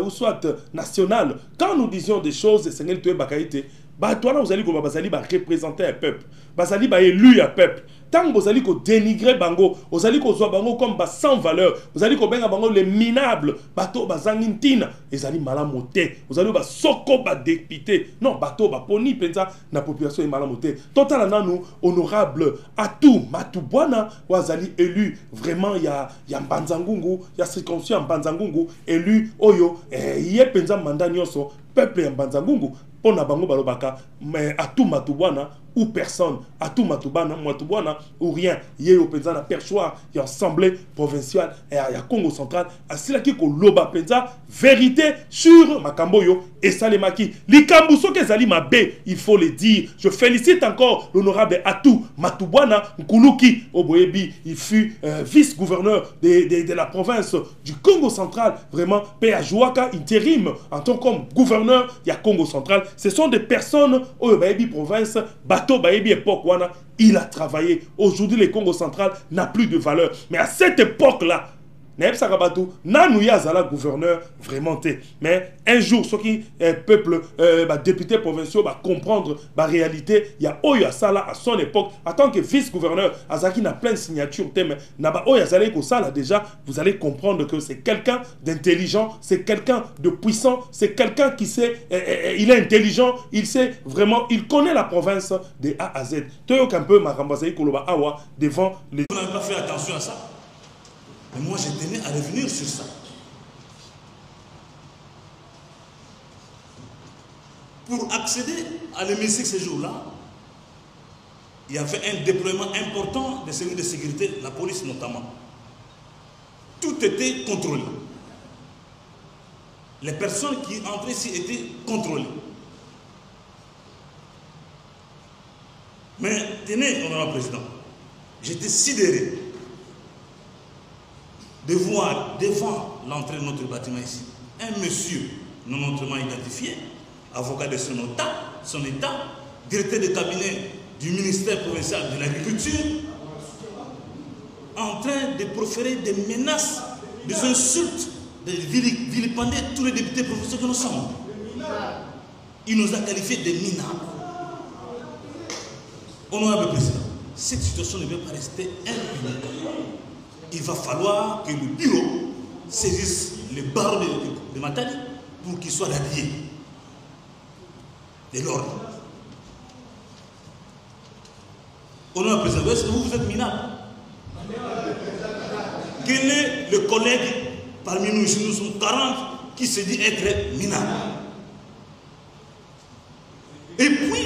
ou soit national quand nous disions des choses sengel to bakaite ba toi vous allez ko bazali ba représenter un peuple bazali ba élu un peuple tant vous allez ko dénigrer bango vous allez ko zo bango comme ba sans valeur vous allez ko benga bango les minables bato bazangintina ezali malamote vous allez ba soko ba député non bato ba poni penza na population e malamote total nanu honorable Atou Matubwana wazali élu vraiment ya Mbanzangungu ya circonscription Mbanzangungu élu oyo ye penza mandat nyonso peuple ya Mbanzangungu pona bango balobaka mais Atou Matubwana ou personne Atou Matubwana ou rien ye yo penza na perchoir ya assemblée provinciale ya Congo central asila ki ko loba penza vérité sur makamboyo et salemaki likambu soke zali mabe il faut le dire je félicite encore l'honorable Atou Matubwana Nkuluki Oboyebi il fut vice-gouverneur de la province du Congo central vraiment P.A. Jouaka intérim en tant que gouverneur ya Congo central ce sont des personnes Oboyebi province bateau Bayebi époque wana il a travaillé aujourd'hui le Congo central n'a plus de valeur mais à cette époque là Nanouya gouverneur vraiment mais un jour ce qui peuple député provinciaux va comprendre la réalité il y a Oya Sala à son époque en tant que vice-gouverneur Azaki n'a plein de signatures thème naba Oya Sala ko Sala déjà vous allez comprendre que c'est quelqu'un d'intelligent c'est quelqu'un de puissant c'est quelqu'un qui sait il est intelligent il sait vraiment il connaît la province de A à Z Toyo un peu Marambazaï Koloba Awa devant les on n'a pas fait attention à ça. Mais moi, je tenais à revenir sur ça. Pour accéder à l'hémicycle ce jour-là, il y avait un déploiement important des services de sécurité, la police notamment. Tout était contrôlé. Les personnes qui entraient ici étaient contrôlées. Mais tenez, honorable président, j'étais sidéré de voir devant l'entrée de notre bâtiment ici un monsieur non autrement identifié, avocat de son état, directeur de cabinet du ministère provincial de l'agriculture, en train de proférer des menaces, des insultes, de vilipender tous les députés provinciaux que nous sommes. Il nous a qualifiés de minables. Honorable président, cette situation ne peut pas rester impunie. Il va falloir que le bureau saisisse les barreaux de Matadi pour qu'ils soient radiés de l'ordre. Honorable président, est-ce que vous êtes minable? Quel est le collègue parmi nous ici? Nous sommes 40 qui se dit être minable. Et puis,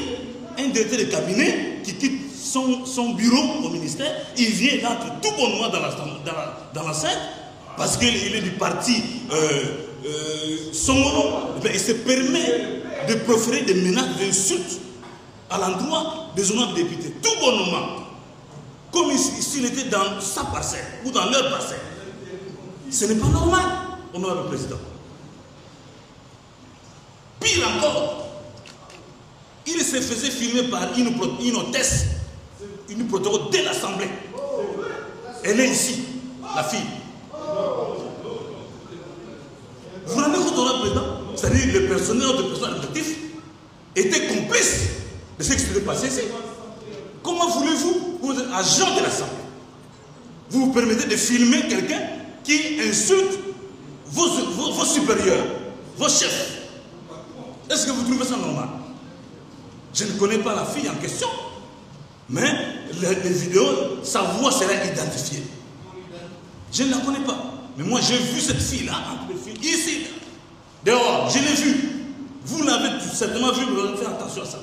un directeur de cabinet qui quitte son bureau au ministère, il vient d'être tout bonnement dans la scène, parce qu'il est du parti Songolo, il se permet de proférer des menaces d'insultes à l'endroit des honorables députés, tout bonnement, comme s'il était dans sa parcelle ou dans leur parcelle. Ce n'est pas normal, honorable président. Pire encore, il se faisait filmer par une hôtesse, une protocole de l'Assemblée. Elle est ici, la fille. Vous vous rendez compte, honorable président? C'est-à-dire que le personnel administratif était complice de ce qui s'était passé ici. Comment voulez-vous, vous êtes agent de l'Assemblée, vous vous permettez de filmer quelqu'un qui insulte vos supérieurs, vos chefs? Est-ce que vous trouvez ça normal? Je ne connais pas la fille en question, mais les vidéos, sa voix sera identifiée. Je ne la connais pas. Mais moi, j'ai vu cette fille-là, entre les filles, ici, dehors, je l'ai vue. Vous l'avez certainement vu, mais faites attention à ça.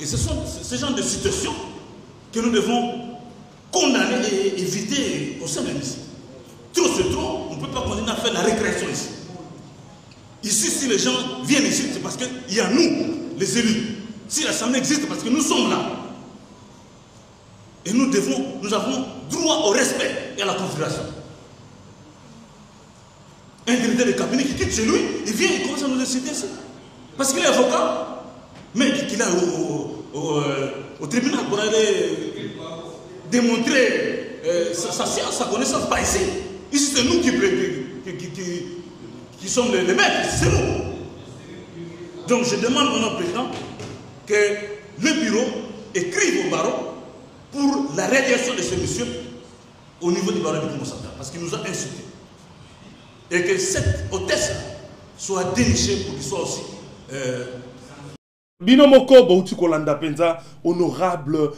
Et ce sont ce genre de situations que nous devons condamner et éviter au sein de l'hémicycle. Trop c'est trop, on ne peut pas continuer à faire la récréation ici. Ici, si les gens viennent ici, c'est parce qu'il y a nous, les élus. Si l'Assemblée existe, c'est parce que nous sommes là. Et nous avons droit au respect et à la considération. Un directeur de cabinet qui quitte chez lui, il vient, il commence à nous inciter ici. Parce qu'il est avocat, mais qu'il a au tribunal pour aller démontrer sa science, sa connaissance, pas ici. Ici, c'est nous qui sommes les maîtres, c'est nous. Donc je demande au président que le bureau écrive au barreau pour la radiation de ce monsieur au niveau du barreau du Congo central, parce qu'il nous a insultés. Et que cette hôtesse soit dénichée pour qu'il soit aussi... Binomoko Bauti Kolanda Penza, honorable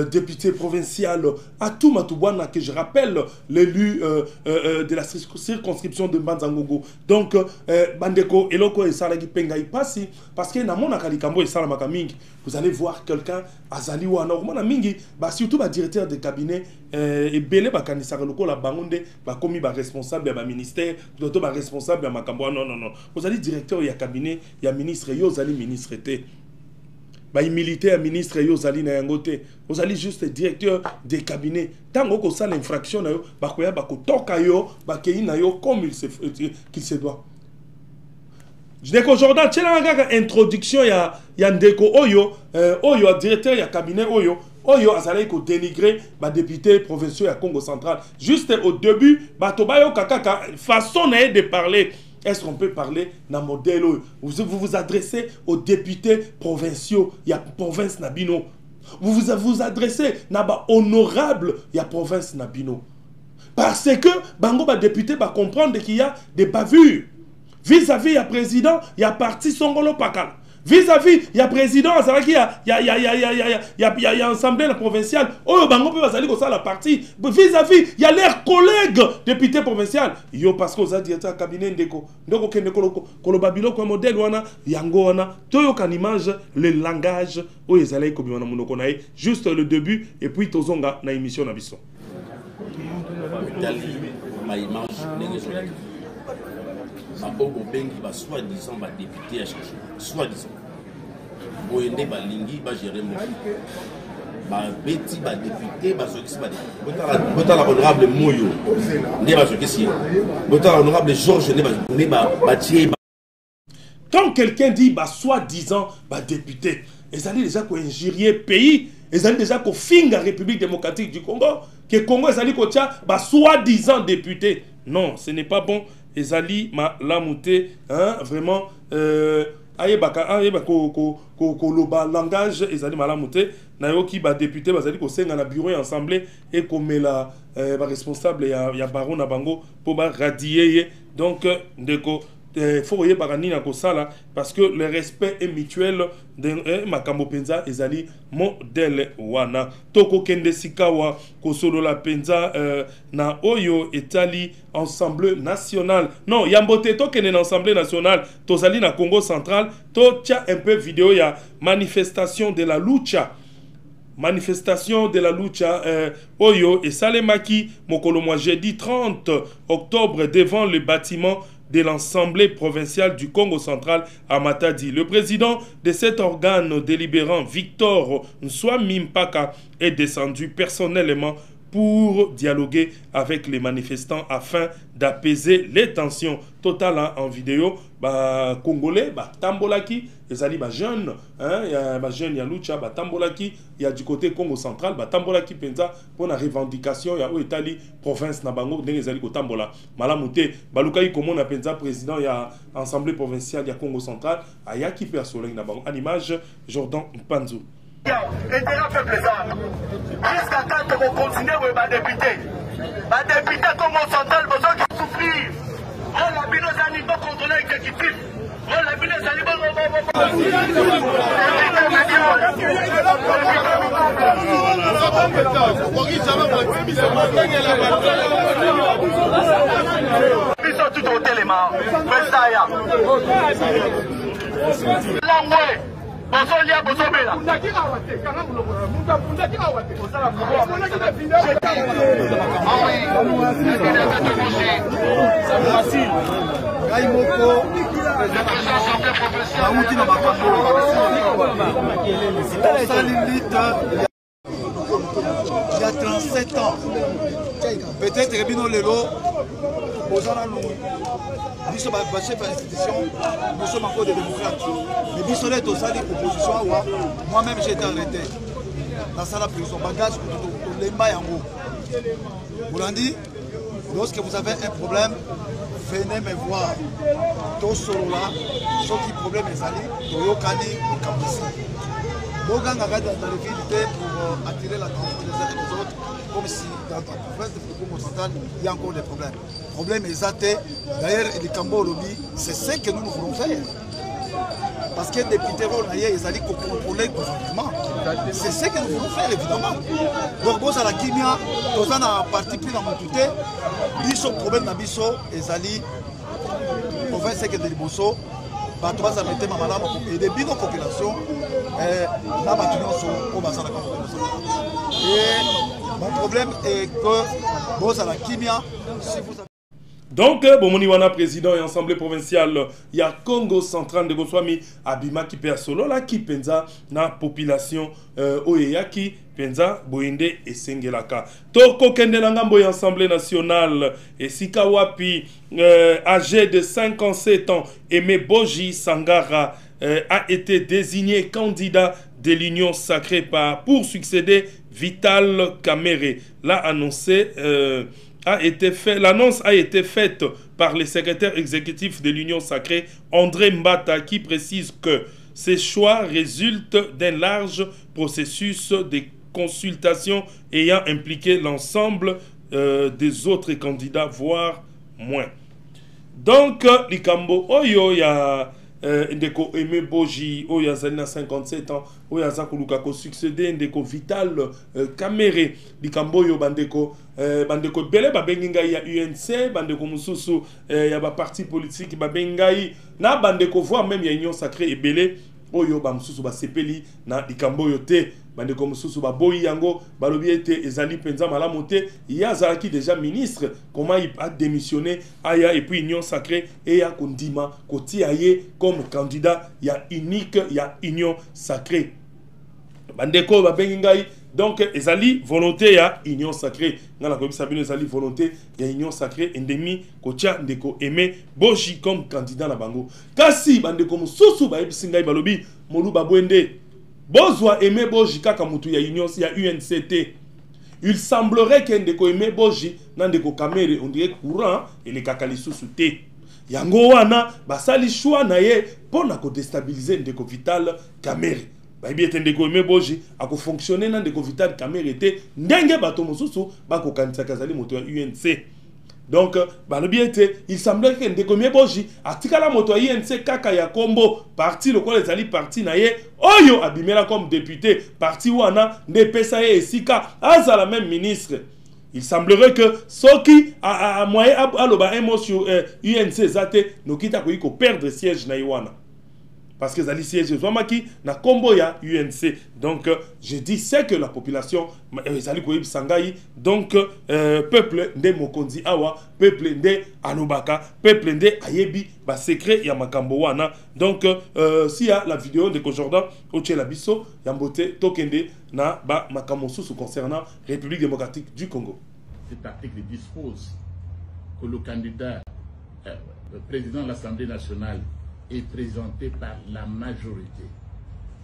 député provincial Atou Matoubouana, que je rappelle, l'élu de la circonscription de Mbanzangogo. Donc, Bandeko Eloko et Salagi Penga Ipasi, parce que dans mon Akalikambo et Salamaka Mingi, vous allez voir quelqu'un, Azali ou Anormana Mingi, surtout le directeur de cabinet, et Belé Bakanisa Loko, la Bangonde, commis responsable de ministère, d'autres responsable de Makambo. Non. Vous allez directeur, il y a cabinet, il y a ministre, il y a ministre. Il militaire, ministre, vous allez juste directeur des cabinets. Tant que ça l'infraction, comme il se doit. Je dis qu'aujourd'hui, il y a une introduction, il y a un déco, directeur, il y a cabinet, Oyo azalaki ko dénigrer ba député provinciaux à Congo central. Juste au début, batobayo kakaka façon de parler. Est-ce qu'on peut parler dans le modèle? Vous vous adressez aux députés provinciaux, il y a province Nabino. Vous vous adressez à honorable, il y a province Nabino. Parce que bango ba député va comprendre qu'il y a des bavures. Vis-à-vis il y a président, il y a parti Songolo Pakal. Vis-à-vis, il y a président, il y a assemblée provinciale. Oh, bango peut aller comme ça la partie. Vis-à-vis, il y a leurs collègues députés provinciaux. Yo parce que vous avez directeur cabinet ndeko. Ndoko keneko kolobabilo comme modèle wana yango wana. Toyo kan image le langage o ezalai ko biwana munoko nae juste le début et puis tozonga na émission na biso. Ma image négative. Abogo bengi ba soi-disant ba député à chercher soi-disant boyende ba lingi ba gérer mo ba beti ba député ba sokisi ba bota la honorable Moyo ne ba sokisi bota la honorable Georges ne ba tie. Quand quelqu'un dit bah soi-disant bah député, ils allaient déjà qu'on injurier pays, ils allaient déjà qu'on finga République démocratique du Congo, que Congo ils allaient qu'on tient bah soi-disant député. Non, ce n'est pas bon. Ezali ma lamouté, hein, vraiment, loba langage, ezali ma lamouté, nayoki ba député, bazali ko senga na bureau et assemblée, et comme la responsable, ya baron na bango, pour ba radier, donc, ndeko, faut voyer barani na kosala parce que le respect est mutuel de makambo penza ezali modèle wana toko kende sikawa kosolola penza na oyo etali ensemble national non yambote to kende na ensemble national tozali na Congo central to tia un peu vidéo ya manifestation de la lucha oyo et salemaki mokolo moi jeudi 30 octobre devant le bâtiment de l'Assemblée provinciale du Congo central à Matadi. Le président de cet organe délibérant, Victor Nswami Mpaka, est descendu personnellement pour dialoguer avec les manifestants afin d'apaiser les tensions. Total en vidéo, Congolais, Tambolaki, ezali jeune, jeune ya lucha, Tambolaki, il y a du côté Congo central, Tambolaki penza pour la revendication ya Italie province na bango ndenge ezali ko tambola. Malamute, balukai comme on a penza président ya assemblée provinciale ya Congo central, ayaki pe asoleng na bango. En image Jordan Mpanzu. Et de la peuple jusqu'à quand on continue à députer. Les députés Congo central, besoin de souffrir. On a vu nos amis pour contrôler l'exécutif. On a vu nos amis ils sont tous au téléma. Bosolia Bosomela. Il y a 37 ans. Peut-être que Bino Lelo, nous sommes chefs d'institution, nous sommes encore des démocrates. Mais Bissonnet au sali opposition, moi-même j'ai été arrêté. Dans la salle de prison, bagage pour les mailles en haut. Vous l'avez dit, lorsque vous avez un problème, venez me voir. Tout solo là, sauf qui problème est sali, Toyokani et Kambisi. Bogan a dans les villes pour attirer l'attention des uns et des autres, comme si dans la province de Congo central, il y a encore des problèmes. Le problème est zaté. D'ailleurs, les Cambo Lobby, c'est ce que nous voulons faire. Parce que les députés, ils allaient contrôler le gouvernement. C'est ce que nous voulons faire, évidemment. Donc, vous avez la Kimia, vous avez un parti pris dans mon touté, ils ont problème dans Bisso, ils allaient, province de Liboso, par 3 ans, mettez ma malade pour aider bien nos populations. Et mon problème est que vous avez la Kimia, si vous avez... Donc, Bomoniwana président et assemblée provinciale, il y a Congo central de Goswami, Abima qui perd solo, là qui penza na population Oyeya qui penza Boinde et Sengelaka. Toko Kende Nangambo et assemblée nationale et Sikawapi, âgé de 57 ans, Aimé Boji Sangara a été désigné candidat de l'Union sacrée pour succéder Vital Kamere. L'a annoncé. L'annonce a été faite par le secrétaire exécutif de l'Union sacrée, André Mbata, qui précise que ces choix résultent d'un large processus de consultation ayant impliqué l'ensemble des autres candidats, voire moins. Donc, Likambo Oyo, il y a Ndeko Aimé Boji, Oya Zalina 57 ans, Oya Zakuluka ko succédé Ndeko Vital Kamere, Likambo Yo Bandeko, Bandeko Bele Babengai ya UNC, Bandeko Mususu, ya ba parti politique Babengai, na Bandeko voire même ya Union sacrée et Bele, Oyo Bamsusu ba sepeli na Likambo Yo te. Bandeko Mususu ba boyi yango balobi ete ezali penza malamu te yazaki déjà ministre comment il a démissionné aya et puis Union sacrée et ya kondima koti aye comme candidat ya unique ya Union sacrée bandeko ba bengai donc ezali volonté ya Union sacrée ngala ko bisabino ezali volonté ya Union sacrée endemi kotia ndeko Aimé Boji comme candidat na bango kasi bandeko Mususu ba ebisingai balobi molu babwende Bozwa Aimé Boji kaka mutu ya Union ya UNCT. Il semblerait que Ndeko Aimé Boji na Ndeko Kamere on dirait courant et les kakali susu te. Yango wana basali choix na ye pona ko déstabiliser Ndeko Vital Kamere. Ba biete Ndeko Aimé Boji ako fonctionner na Ndeko Vital Kamere te ndenge bato mususu bako kanisa kazali mutu ya UNC. Donc, il semblait que Ndekomie Boji, Atikala Moto INC Kaka ya Kombo, parti le quoi les alliés parti naye, Oyo Abimela comme député, parti Wana, Ndepesaye et Sika, Azala même ministre. Il semblerait que ceux qui a moyen à l'oba sur UNC Zate, nous quitte à perdre siège na Iwana. Parce que les sièges de Zouamaki na combo ya UNC. Donc, je dis c'est que la population, donc, peuple de Mokonzi Awa, peuple de Anobaka, peuple de Ayebi, ba secret ya makambo wana. Donc, s'il y a la vidéo de Kojordan, Oche Labiso, Yambote, Tokende, na ba makamosu concernant République démocratique du Congo. Cet article dispose que le candidat, le président de l'Assemblée nationale, est présenté par la majorité.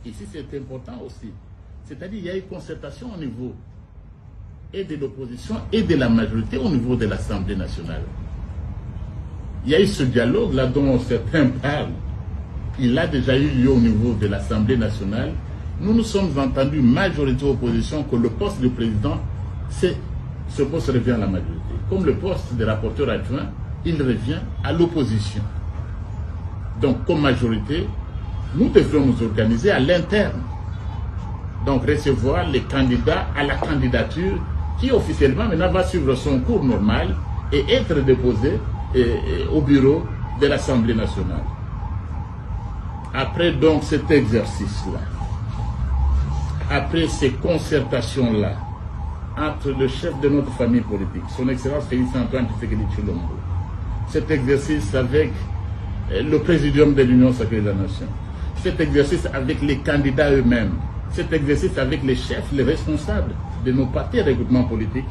Ici, c'est important aussi. C'est-à-dire qu'il y a une concertation au niveau et de l'opposition et de la majorité au niveau de l'Assemblée nationale. Il y a eu ce dialogue là dont certains parlent. Il a déjà eu lieu au niveau de l'Assemblée nationale. Nous nous sommes entendus, majorité opposition, que le poste de président, ce poste revient à la majorité. Comme le poste de rapporteur adjoint, il revient à l'opposition. Donc, comme majorité, nous devrions nous organiser à l'interne. Donc, recevoir les candidats à la candidature qui officiellement maintenant va suivre son cours normal et être déposé au bureau de l'Assemblée nationale. Après donc cet exercice-là, après ces concertations-là, entre le chef de notre famille politique, son Excellence Félix Antoine Tshisekedi Tshilombo, cet exercice avec le présidium de l'Union sacrée de la Nation, cet exercice avec les candidats eux-mêmes, cet exercice avec les chefs, les responsables de nos partis de regroupement politique,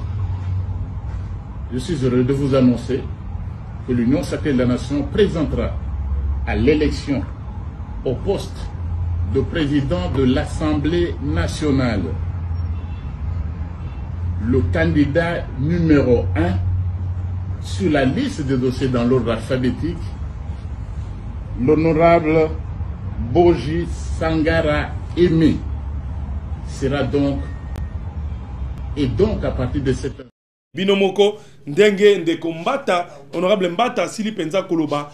je suis heureux de vous annoncer que l'Union sacrée de la Nation présentera à l'élection au poste de président de l'Assemblée nationale le candidat numéro 1 sur la liste des dossiers dans l'ordre alphabétique, l'honorable Boji Sangara Aimé sera donc, et donc à partir de cette... Binomoko ndenge ndeko Mbata, honorable Mbata Sili Penza Koloba,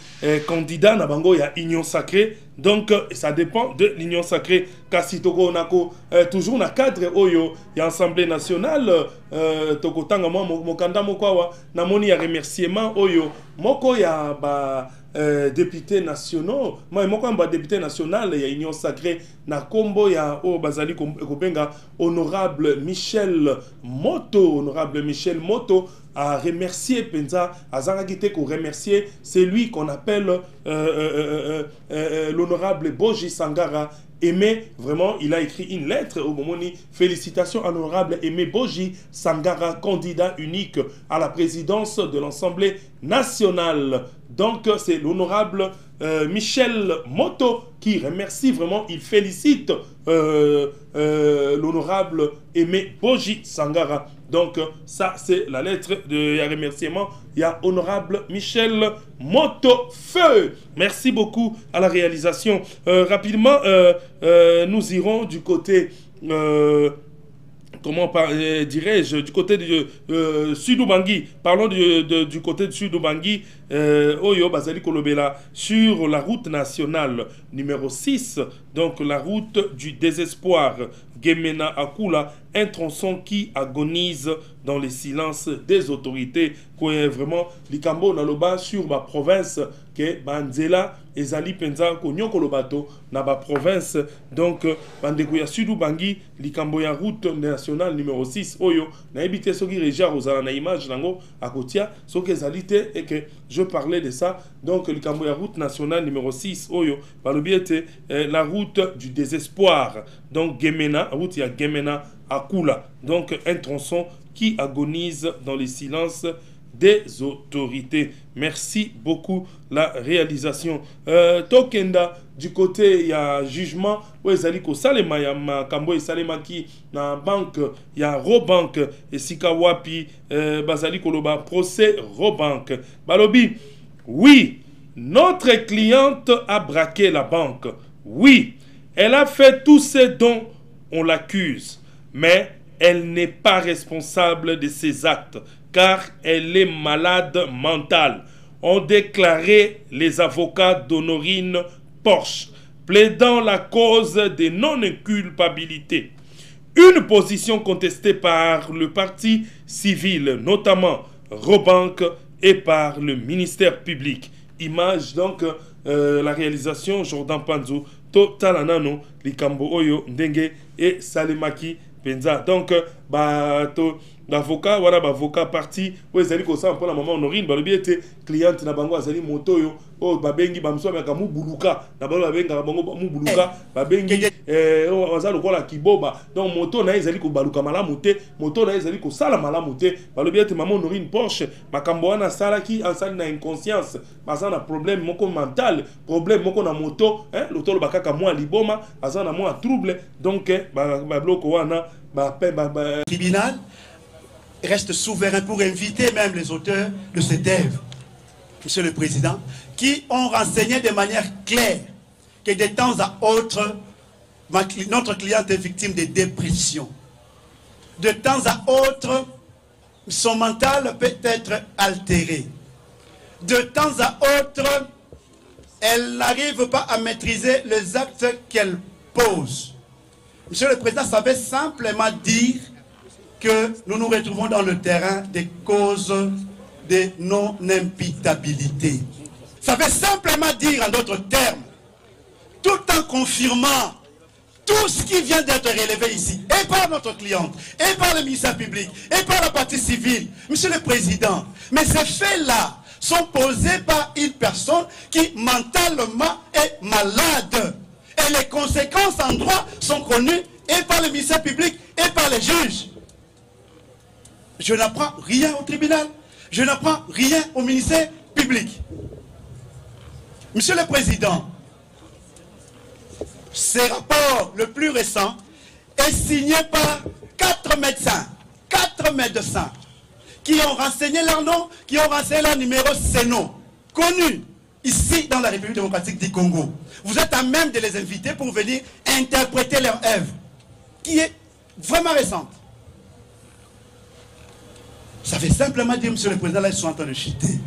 candidat na bango ya Union Sacrée. Donc ça dépend de l'Union Sacrée. Kasitoko onako toujours na cadre oyo ya Assemblée nationale tokotanga mokanda mokwa na moni ya remerciement oyo moko ya ba députés nationaux, moi moko ba député national ya Union Sacrée na kombo ya o bazali kobenga honorable Michel Moto, honorable Michel Moto a remercié Penza, a Zangagite qu'on remercier, c'est lui qu'on appelle l'honorable Boji Sangara Aimé. Vraiment, il a écrit une lettre au moment où félicitations honorable Aimé Boji Sangara, candidat unique à la présidence de l'Assemblée nationale. Donc, c'est l'honorable Michel Moto qui remercie vraiment, il félicite l'honorable Aimé Boji Sangara. Donc, ça, c'est la lettre de remerciement. Il y a honorable Michel Moto Feu. Merci beaucoup à la réalisation. Rapidement, nous irons du côté... comment dirais-je, du côté de Sud-Ubangi. Parlons du côté de Sud-Ubangi, Oyo Bazali Kolobela, sur la route nationale numéro 6, donc la route du désespoir, Gemena Akula, un tronçon qui agonise dans le silence des autorités. Vraiment, Likambo Naloba sur ma province, que Banzela, Ezali Penza, Konyo Kolobato, na ba province. Donc, Bandekuya Sud-Ubangi, Likambo ya route nationale numéro 6, Oyo, na ebité soki régia Rosala na image nango, à Kotia, soki ezalité, et que je parlais de ça. Donc, Likambo ya route nationale numéro 6, Oyo, Balobiete, la route du désespoir. Donc, Gemena, route ya Gemena Akula. Donc, un tronçon qui agonise dans le silence des autorités. Merci beaucoup la réalisation. Tokenda, du côté, il y a jugement. Wezaliko Salema, il y a Makambo Salema qui na banque, il y a Robank et Sikawapi, Bazaliko Loba, procès Robank. Balobi, oui, notre cliente a braqué la banque. Oui, elle a fait tout ce dont on l'accuse, mais elle n'est pas responsable de ses actes, car elle est malade mentale, ont déclaré les avocats d'Honorine Porsche, plaidant la cause de non-inculpabilité. Une position contestée par le parti civil, notamment Robank, et par le ministère public. Image donc la réalisation Jordan Panzo, Talanano, Likambo Oyo, Ndenge et Salemaki Penza. Donc, l'avocat, voilà, l'avocat parti, où ils allaient comme ça, pour la maman Honorine, le bien était cliente, na bango azali moto yo, oh babengi bamso avec amu buluka, na bango babenga bango mu buluka, babengi azalo kola kiboba. Donc moto na ils allaient ko baluka malamute, moto na ils allaient ko sala malamute. Le bien était maman Honorine Porsche, makambo wana sala ki ansali na inconscience, mazana problème moko mental, problème moko na moto, l'auto le bakaka moi liboma, azana moi trouble, donc ba bloko wana tribunal reste souverain pour inviter même les auteurs de cette œuvre, Monsieur le Président, qui ont renseigné de manière claire que de temps à autre, notre cliente est victime de dépression. De temps à autre, son mental peut être altéré. De temps à autre, elle n'arrive pas à maîtriser les actes qu'elle pose. Monsieur le Président, ça veut simplement dire que nous nous retrouvons dans le terrain des causes de non-imputabilité. Ça veut simplement dire, en d'autres termes, tout en confirmant tout ce qui vient d'être relevé ici, et par notre cliente, et par le ministère public, et par la partie civile, Monsieur le Président, mais ces faits-là sont posés par une personne qui mentalement est malade. Et les conséquences en droit sont connues et par le ministère public et par les juges. Je n'apprends rien au tribunal. Je n'apprends rien au ministère public. Monsieur le Président, ce rapport le plus récent est signé par 4 médecins, 4 médecins qui ont renseigné leur nom, qui ont renseigné leur numéro CENO, connu ici dans la République démocratique du Congo. Vous êtes à même de les inviter pour venir interpréter leur œuvre, qui est vraiment récente. Ça veut simplement dire, Monsieur le Président, là, ils sont en train de chuter.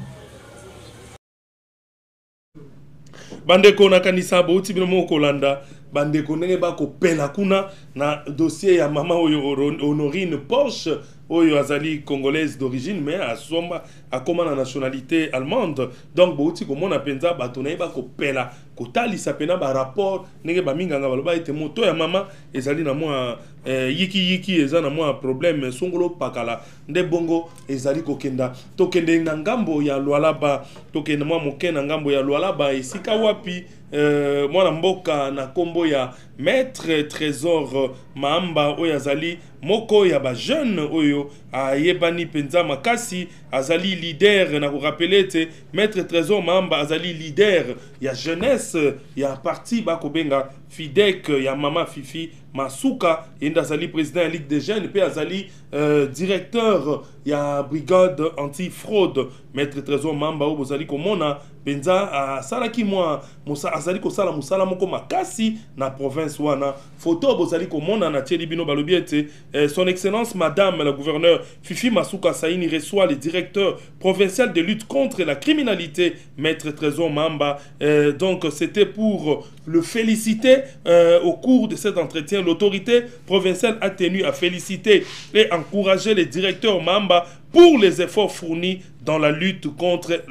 Bandeko nakanisa bauti bino kolanda bandeko ndenge bako pela kuna na dossier ya mama oyo Honorine Porsche oyo azali congolaise d'origine mais asomba akoma na nationalité allemande. Donc bauti komona penza bato na bako pela kotalisa pena ba rapport ndenge ba minganga baloba ete moto ya mama ezali na mwa yiki eza na mwa problème songolo pakala nde bongo ezali kokenda tokende na ngambo ya Lualaba, tokende mwa moke na ngambo ya Lualaba esika wapi mwana mboka na kombo ya Maître Trésor Maamba oyo azali moko ya ba jeune oyo ayebani penza makasi azali leader na ko rappeler te Maître Trésor Maamba azali leader ya jeunesse ya parti bakobenga FIDEC ya mama Fifi Masuka yenda azali président ya Ligue des Jeunes pe azali directeur ya brigade anti-fraude. Maître Trésor Maamba oyo bozali komona penza salaki mwa musa azali ko sala musala moko makasi na province wana photo bozali komona na tieli bino balobi ete son excellence madame la gouverneure Fifi Masuka Saini reçoit le directeur provincial de lutte contre la criminalité Maître Trésor Maamba. Donc c'était pour le féliciter au cours de cet entretien. L'autorité provinciale a tenu à féliciter et encourager les directeurs Maamba pour les efforts fournis dans la lutte contre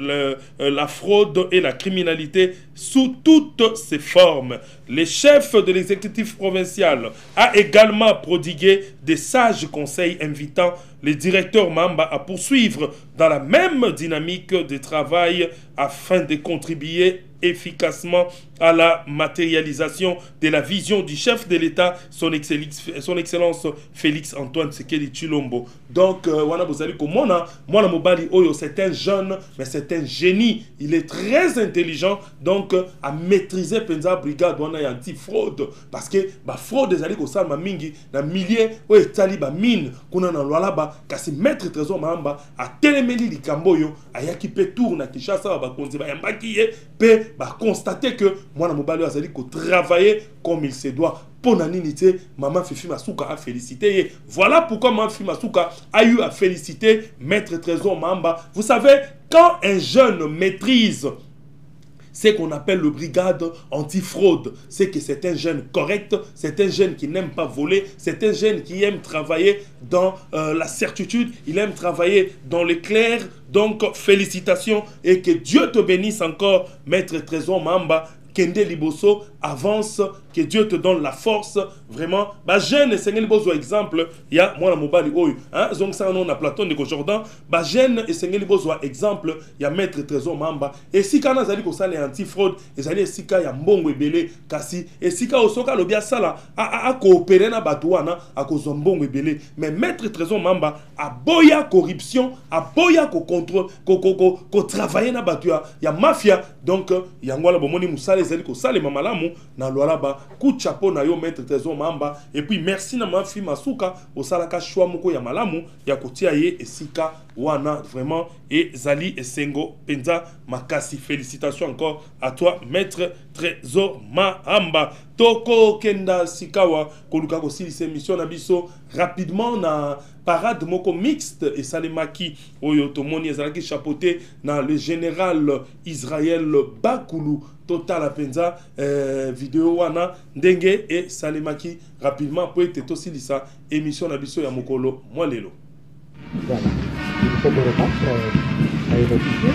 la fraude et la criminalité sous toutes ses formes. Le chef de l'exécutif provincial a également prodigué des sages conseils invitant les directeurs Maamba à poursuivre dans la même dynamique de travail afin de contribuer efficacement à la matérialisation de la vision du chef de l'État, son excellence Félix Antoine Tshisekedi Tshilombo. Donc, wana bozali komona, mwana mobali oyo, c'est un jeune, mais c'est un génie. Il est très intelligent, donc à maîtriser penza brigade wana ya anti-fraude, parce que ba fraude ezali ko salma mingi na milliers oyo etali ba mine kuna na Lualaba, kasi Maître Trésor Maamba a telemeli likambo yo ayaki pe tour na Kinshasa ba konzi ba yambaki ye pe ba constater que mwana mobali azali ko travailler comme il se doit. Ponanité, Maman Fifi Masuka a félicité. Voilà pourquoi Maman Fifi Masuka a eu à féliciter Maître Trésor Mamba. Vous savez, quand un jeune maîtrise ce qu'on appelle le brigade anti-fraude, c'est que c'est un jeune correct, c'est un jeune qui n'aime pas voler, c'est un jeune qui aime travailler dans la certitude, il aime travailler dans le clair. Donc, félicitations et que Dieu te bénisse encore, Maître Trésor Mamba. Kende Liboso, avance, que Dieu te donne la force, vraiment. Bah, jeune, c'est un bon exemple. Il y a moi, la mobile, hein, donc ça, on a Platon de Jordan. Bah, jeune, et c'est un bon exemple. Il y a Maître Trésor Mamba. Et si quand on a dit que ça, les anti-fraude, et ça, si quand il y a Mbongo et Belé, Kassi, et si quand on a le bien ça, là, à coopérer dans Batouana, à cause de Mbongo et Belé. Mais Maître Trésor Mamba, à boya corruption, à boya contrôle, qu'on travaille dans Batoua. Il y a mafia, donc, il y a un bon moussale. Les mamalamu na loalaba coup de chapeau na yo Maître Trésor Mamba et puis merci na ma fille Masuka au salaka choix moko ya malamu ya kotia ye esika wana vraiment et Zali et Sengo Penza makasi. Félicitations encore à toi Maître Trésor Mamba. Toko kenda sikawa koluka ko silise mission na biso rapidement na parade moko mixte et salemaki oyo tomoni ezalaki chapeauté na le général Israël Bakulu total apenza vidéo wana ndenge et salemaki rapidement pour être aussi lisa émission na biso ya mokolo moi lelo. Voilà, il faut me remettre à évoquer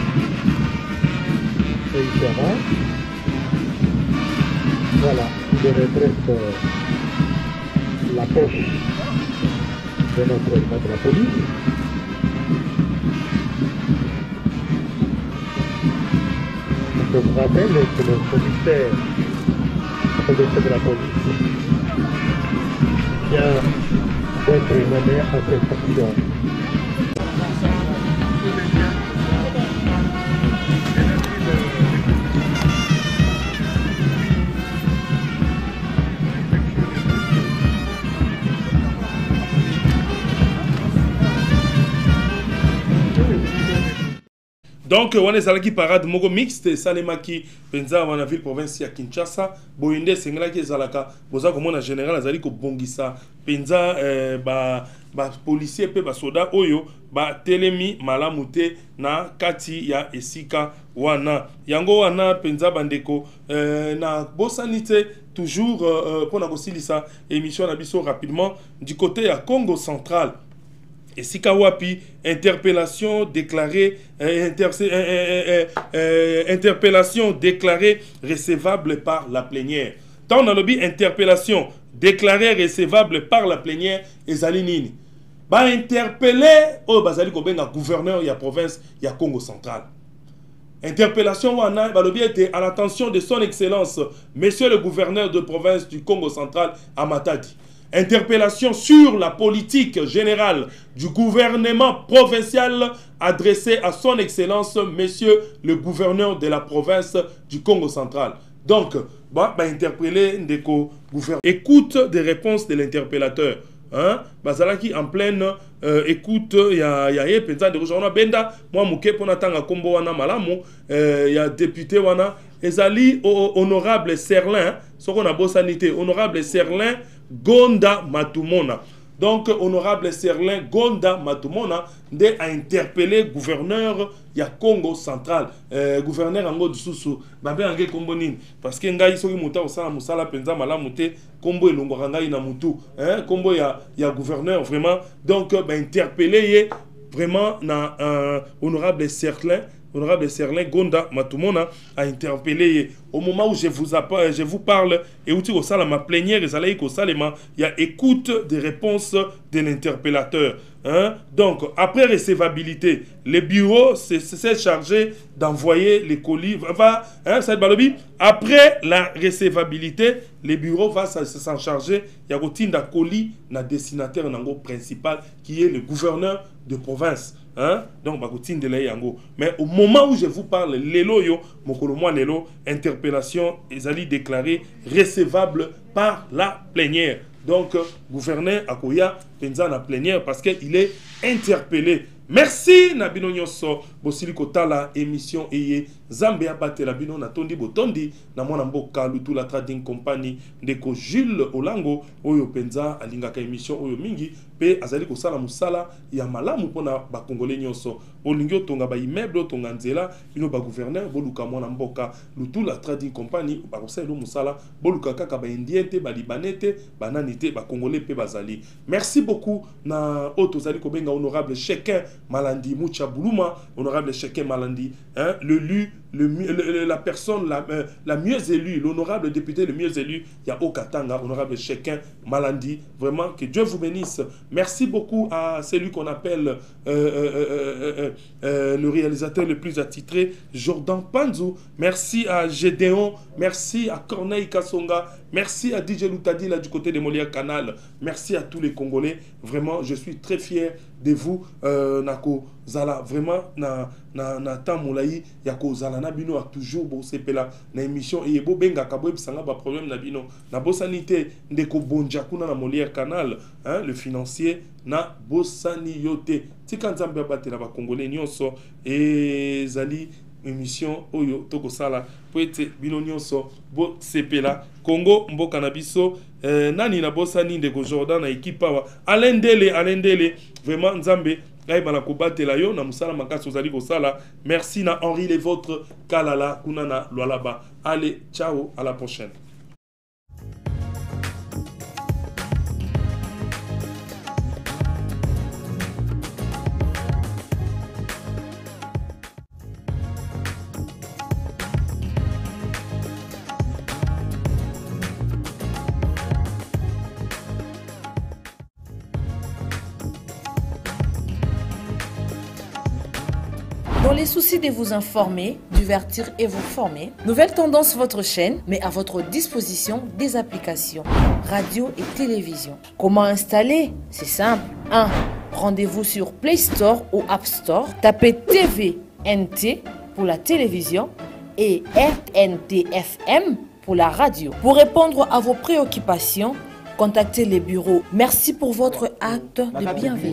et il sera voilà, il retraite la poche de notre la police. Je vous rappelle que le commissaire de la police vient d'être nommé à cette action. Donc, on est allé parade mogo mixte salemaki penza wana ville province ya Kinshasa boyende sengela ki ezalaka boza komona général azali ko bongisa penza ba policier pe ba soda oyo ba telemi malamu te na kati ya esika wana yango wana penza bandeko na bosanite toujours pour na kosilisa émission na biso rapidement du côté ya Congo central. Et si Kawapi, interpellation déclarée recevable par la plénière. Tant on a lobby interpellation déclarée recevable par la plénière, et Zalinini. Ba interpeller au Bazali Kobenga gouverneur de la province ya Congo central. Interpellation wana ba lobby était à l'attention de son excellence monsieur le gouverneur de province du Congo central à Matadi. Interpellation sur la politique générale du gouvernement provincial adressée à son excellence, monsieur le gouverneur de la province du Congo central. Donc, interpeller ndeko gouverneur. Écoute des réponses de l'interpellateur. Hein? Bazalaki en pleine écoute, il y a penza de Roujana Benda, moi mouké pona tanga kombo wana malamu, il y a député wana, ezali honorable Serlin, ce qu'on a beau sanité, honorable Serlin Gonda Matumona. Donc, honorable Serlin Gonda Matumona a interpellé gouverneur ya Congo central, gouverneur Ango du Soussou, babé angé kombo nini, parce que ngai soki muta osala musala penza malamu te, kombo elongo ngai na mutu, kombo ya gouverneur vraiment, donc interpellé vraiment na honorable Serlin. Honorable Serlin Gonda Matumona a interpellé au moment où je vous parle et où tu as ma plénière et il y a écoute des réponses de l'interpellateur. Hein? Donc, après recevabilité, le bureau s'est chargé d'envoyer les colis. Après la recevabilité, le bureau va s'en charger. Il y a un colis na destinataire principal qui est le gouverneur de province. Hein? Donc, mais au moment où je vous parle, l'élo yo, l'élo, interpellation, ezali déclaré recevable par la plénière. Donc, gouverneur Akoya Penza la plénière parce qu'il est interpellé. Merci Nabino Nyonso, bosili kotala émission eye Zambé abatela bino na tondi botondi na mwana mboka Lutula Trading Company ndeko Jules Olango oyo penza alingaka émission oyo mingi pe azali kosala musala ya malamu pona ba congolais nyonso olingi otonga ba immeuble otonga nzela bino ba gouverneur boluka mwana mboka Lutula Trading Company ba kosala musala boluka kaka ba indien te ba libanais te ba nani te ba congolais pe bazali. Merci beaucoup na auto zali kobenga honorable Chekin Malandi Mucha Buluma, honorable Chekin Malandi, hein, la personne la mieux élue, l'honorable député le mieux élu, il y a Okatanga, honorable Chekin Malandi. Vraiment, que Dieu vous bénisse. Merci beaucoup à celui qu'on appelle le réalisateur le plus attitré, Jordan Panzou. Merci à Gédéon, merci à Corneille Kassonga, merci à DJ Loutadi là du côté de Molière Canal. Merci à tous les Congolais. Vraiment, je suis très fier de vous. Nako Zala, vraiment, na Tamoulaï, Yako Zala Nabino a toujours bossé pela na émission et bo benga kabo ebisanga ba problème Nabino na bosanité ndeko bonjakuna na Molière Canal, hein, le financier na bosani yote. Tika nzambe abatela ba Congolais nyonso et zali émission oyo toko sala poete bino nyonso bo sepela Congo mboka na biso nani na bosani ndeko Jordan na équipe wa alendele vraiment nzambe Gaïbana kobatela yo na musala makasi ozali kosala. Merci na Henri les vôtres Kalala kunana Lualaba. Allez, ciao, à la prochaine. Dans les soucis de vous informer, divertir et vous former, Nouvelle Tendance, votre chaîne, met à votre disposition des applications, radio et télévision. Comment installer? C'est simple. 1. Rendez-vous sur Play Store ou App Store. Tapez TVNT pour la télévision et RNTFM pour la radio. Pour répondre à vos préoccupations, contactez les bureaux. Merci pour votre acte de bienveillance.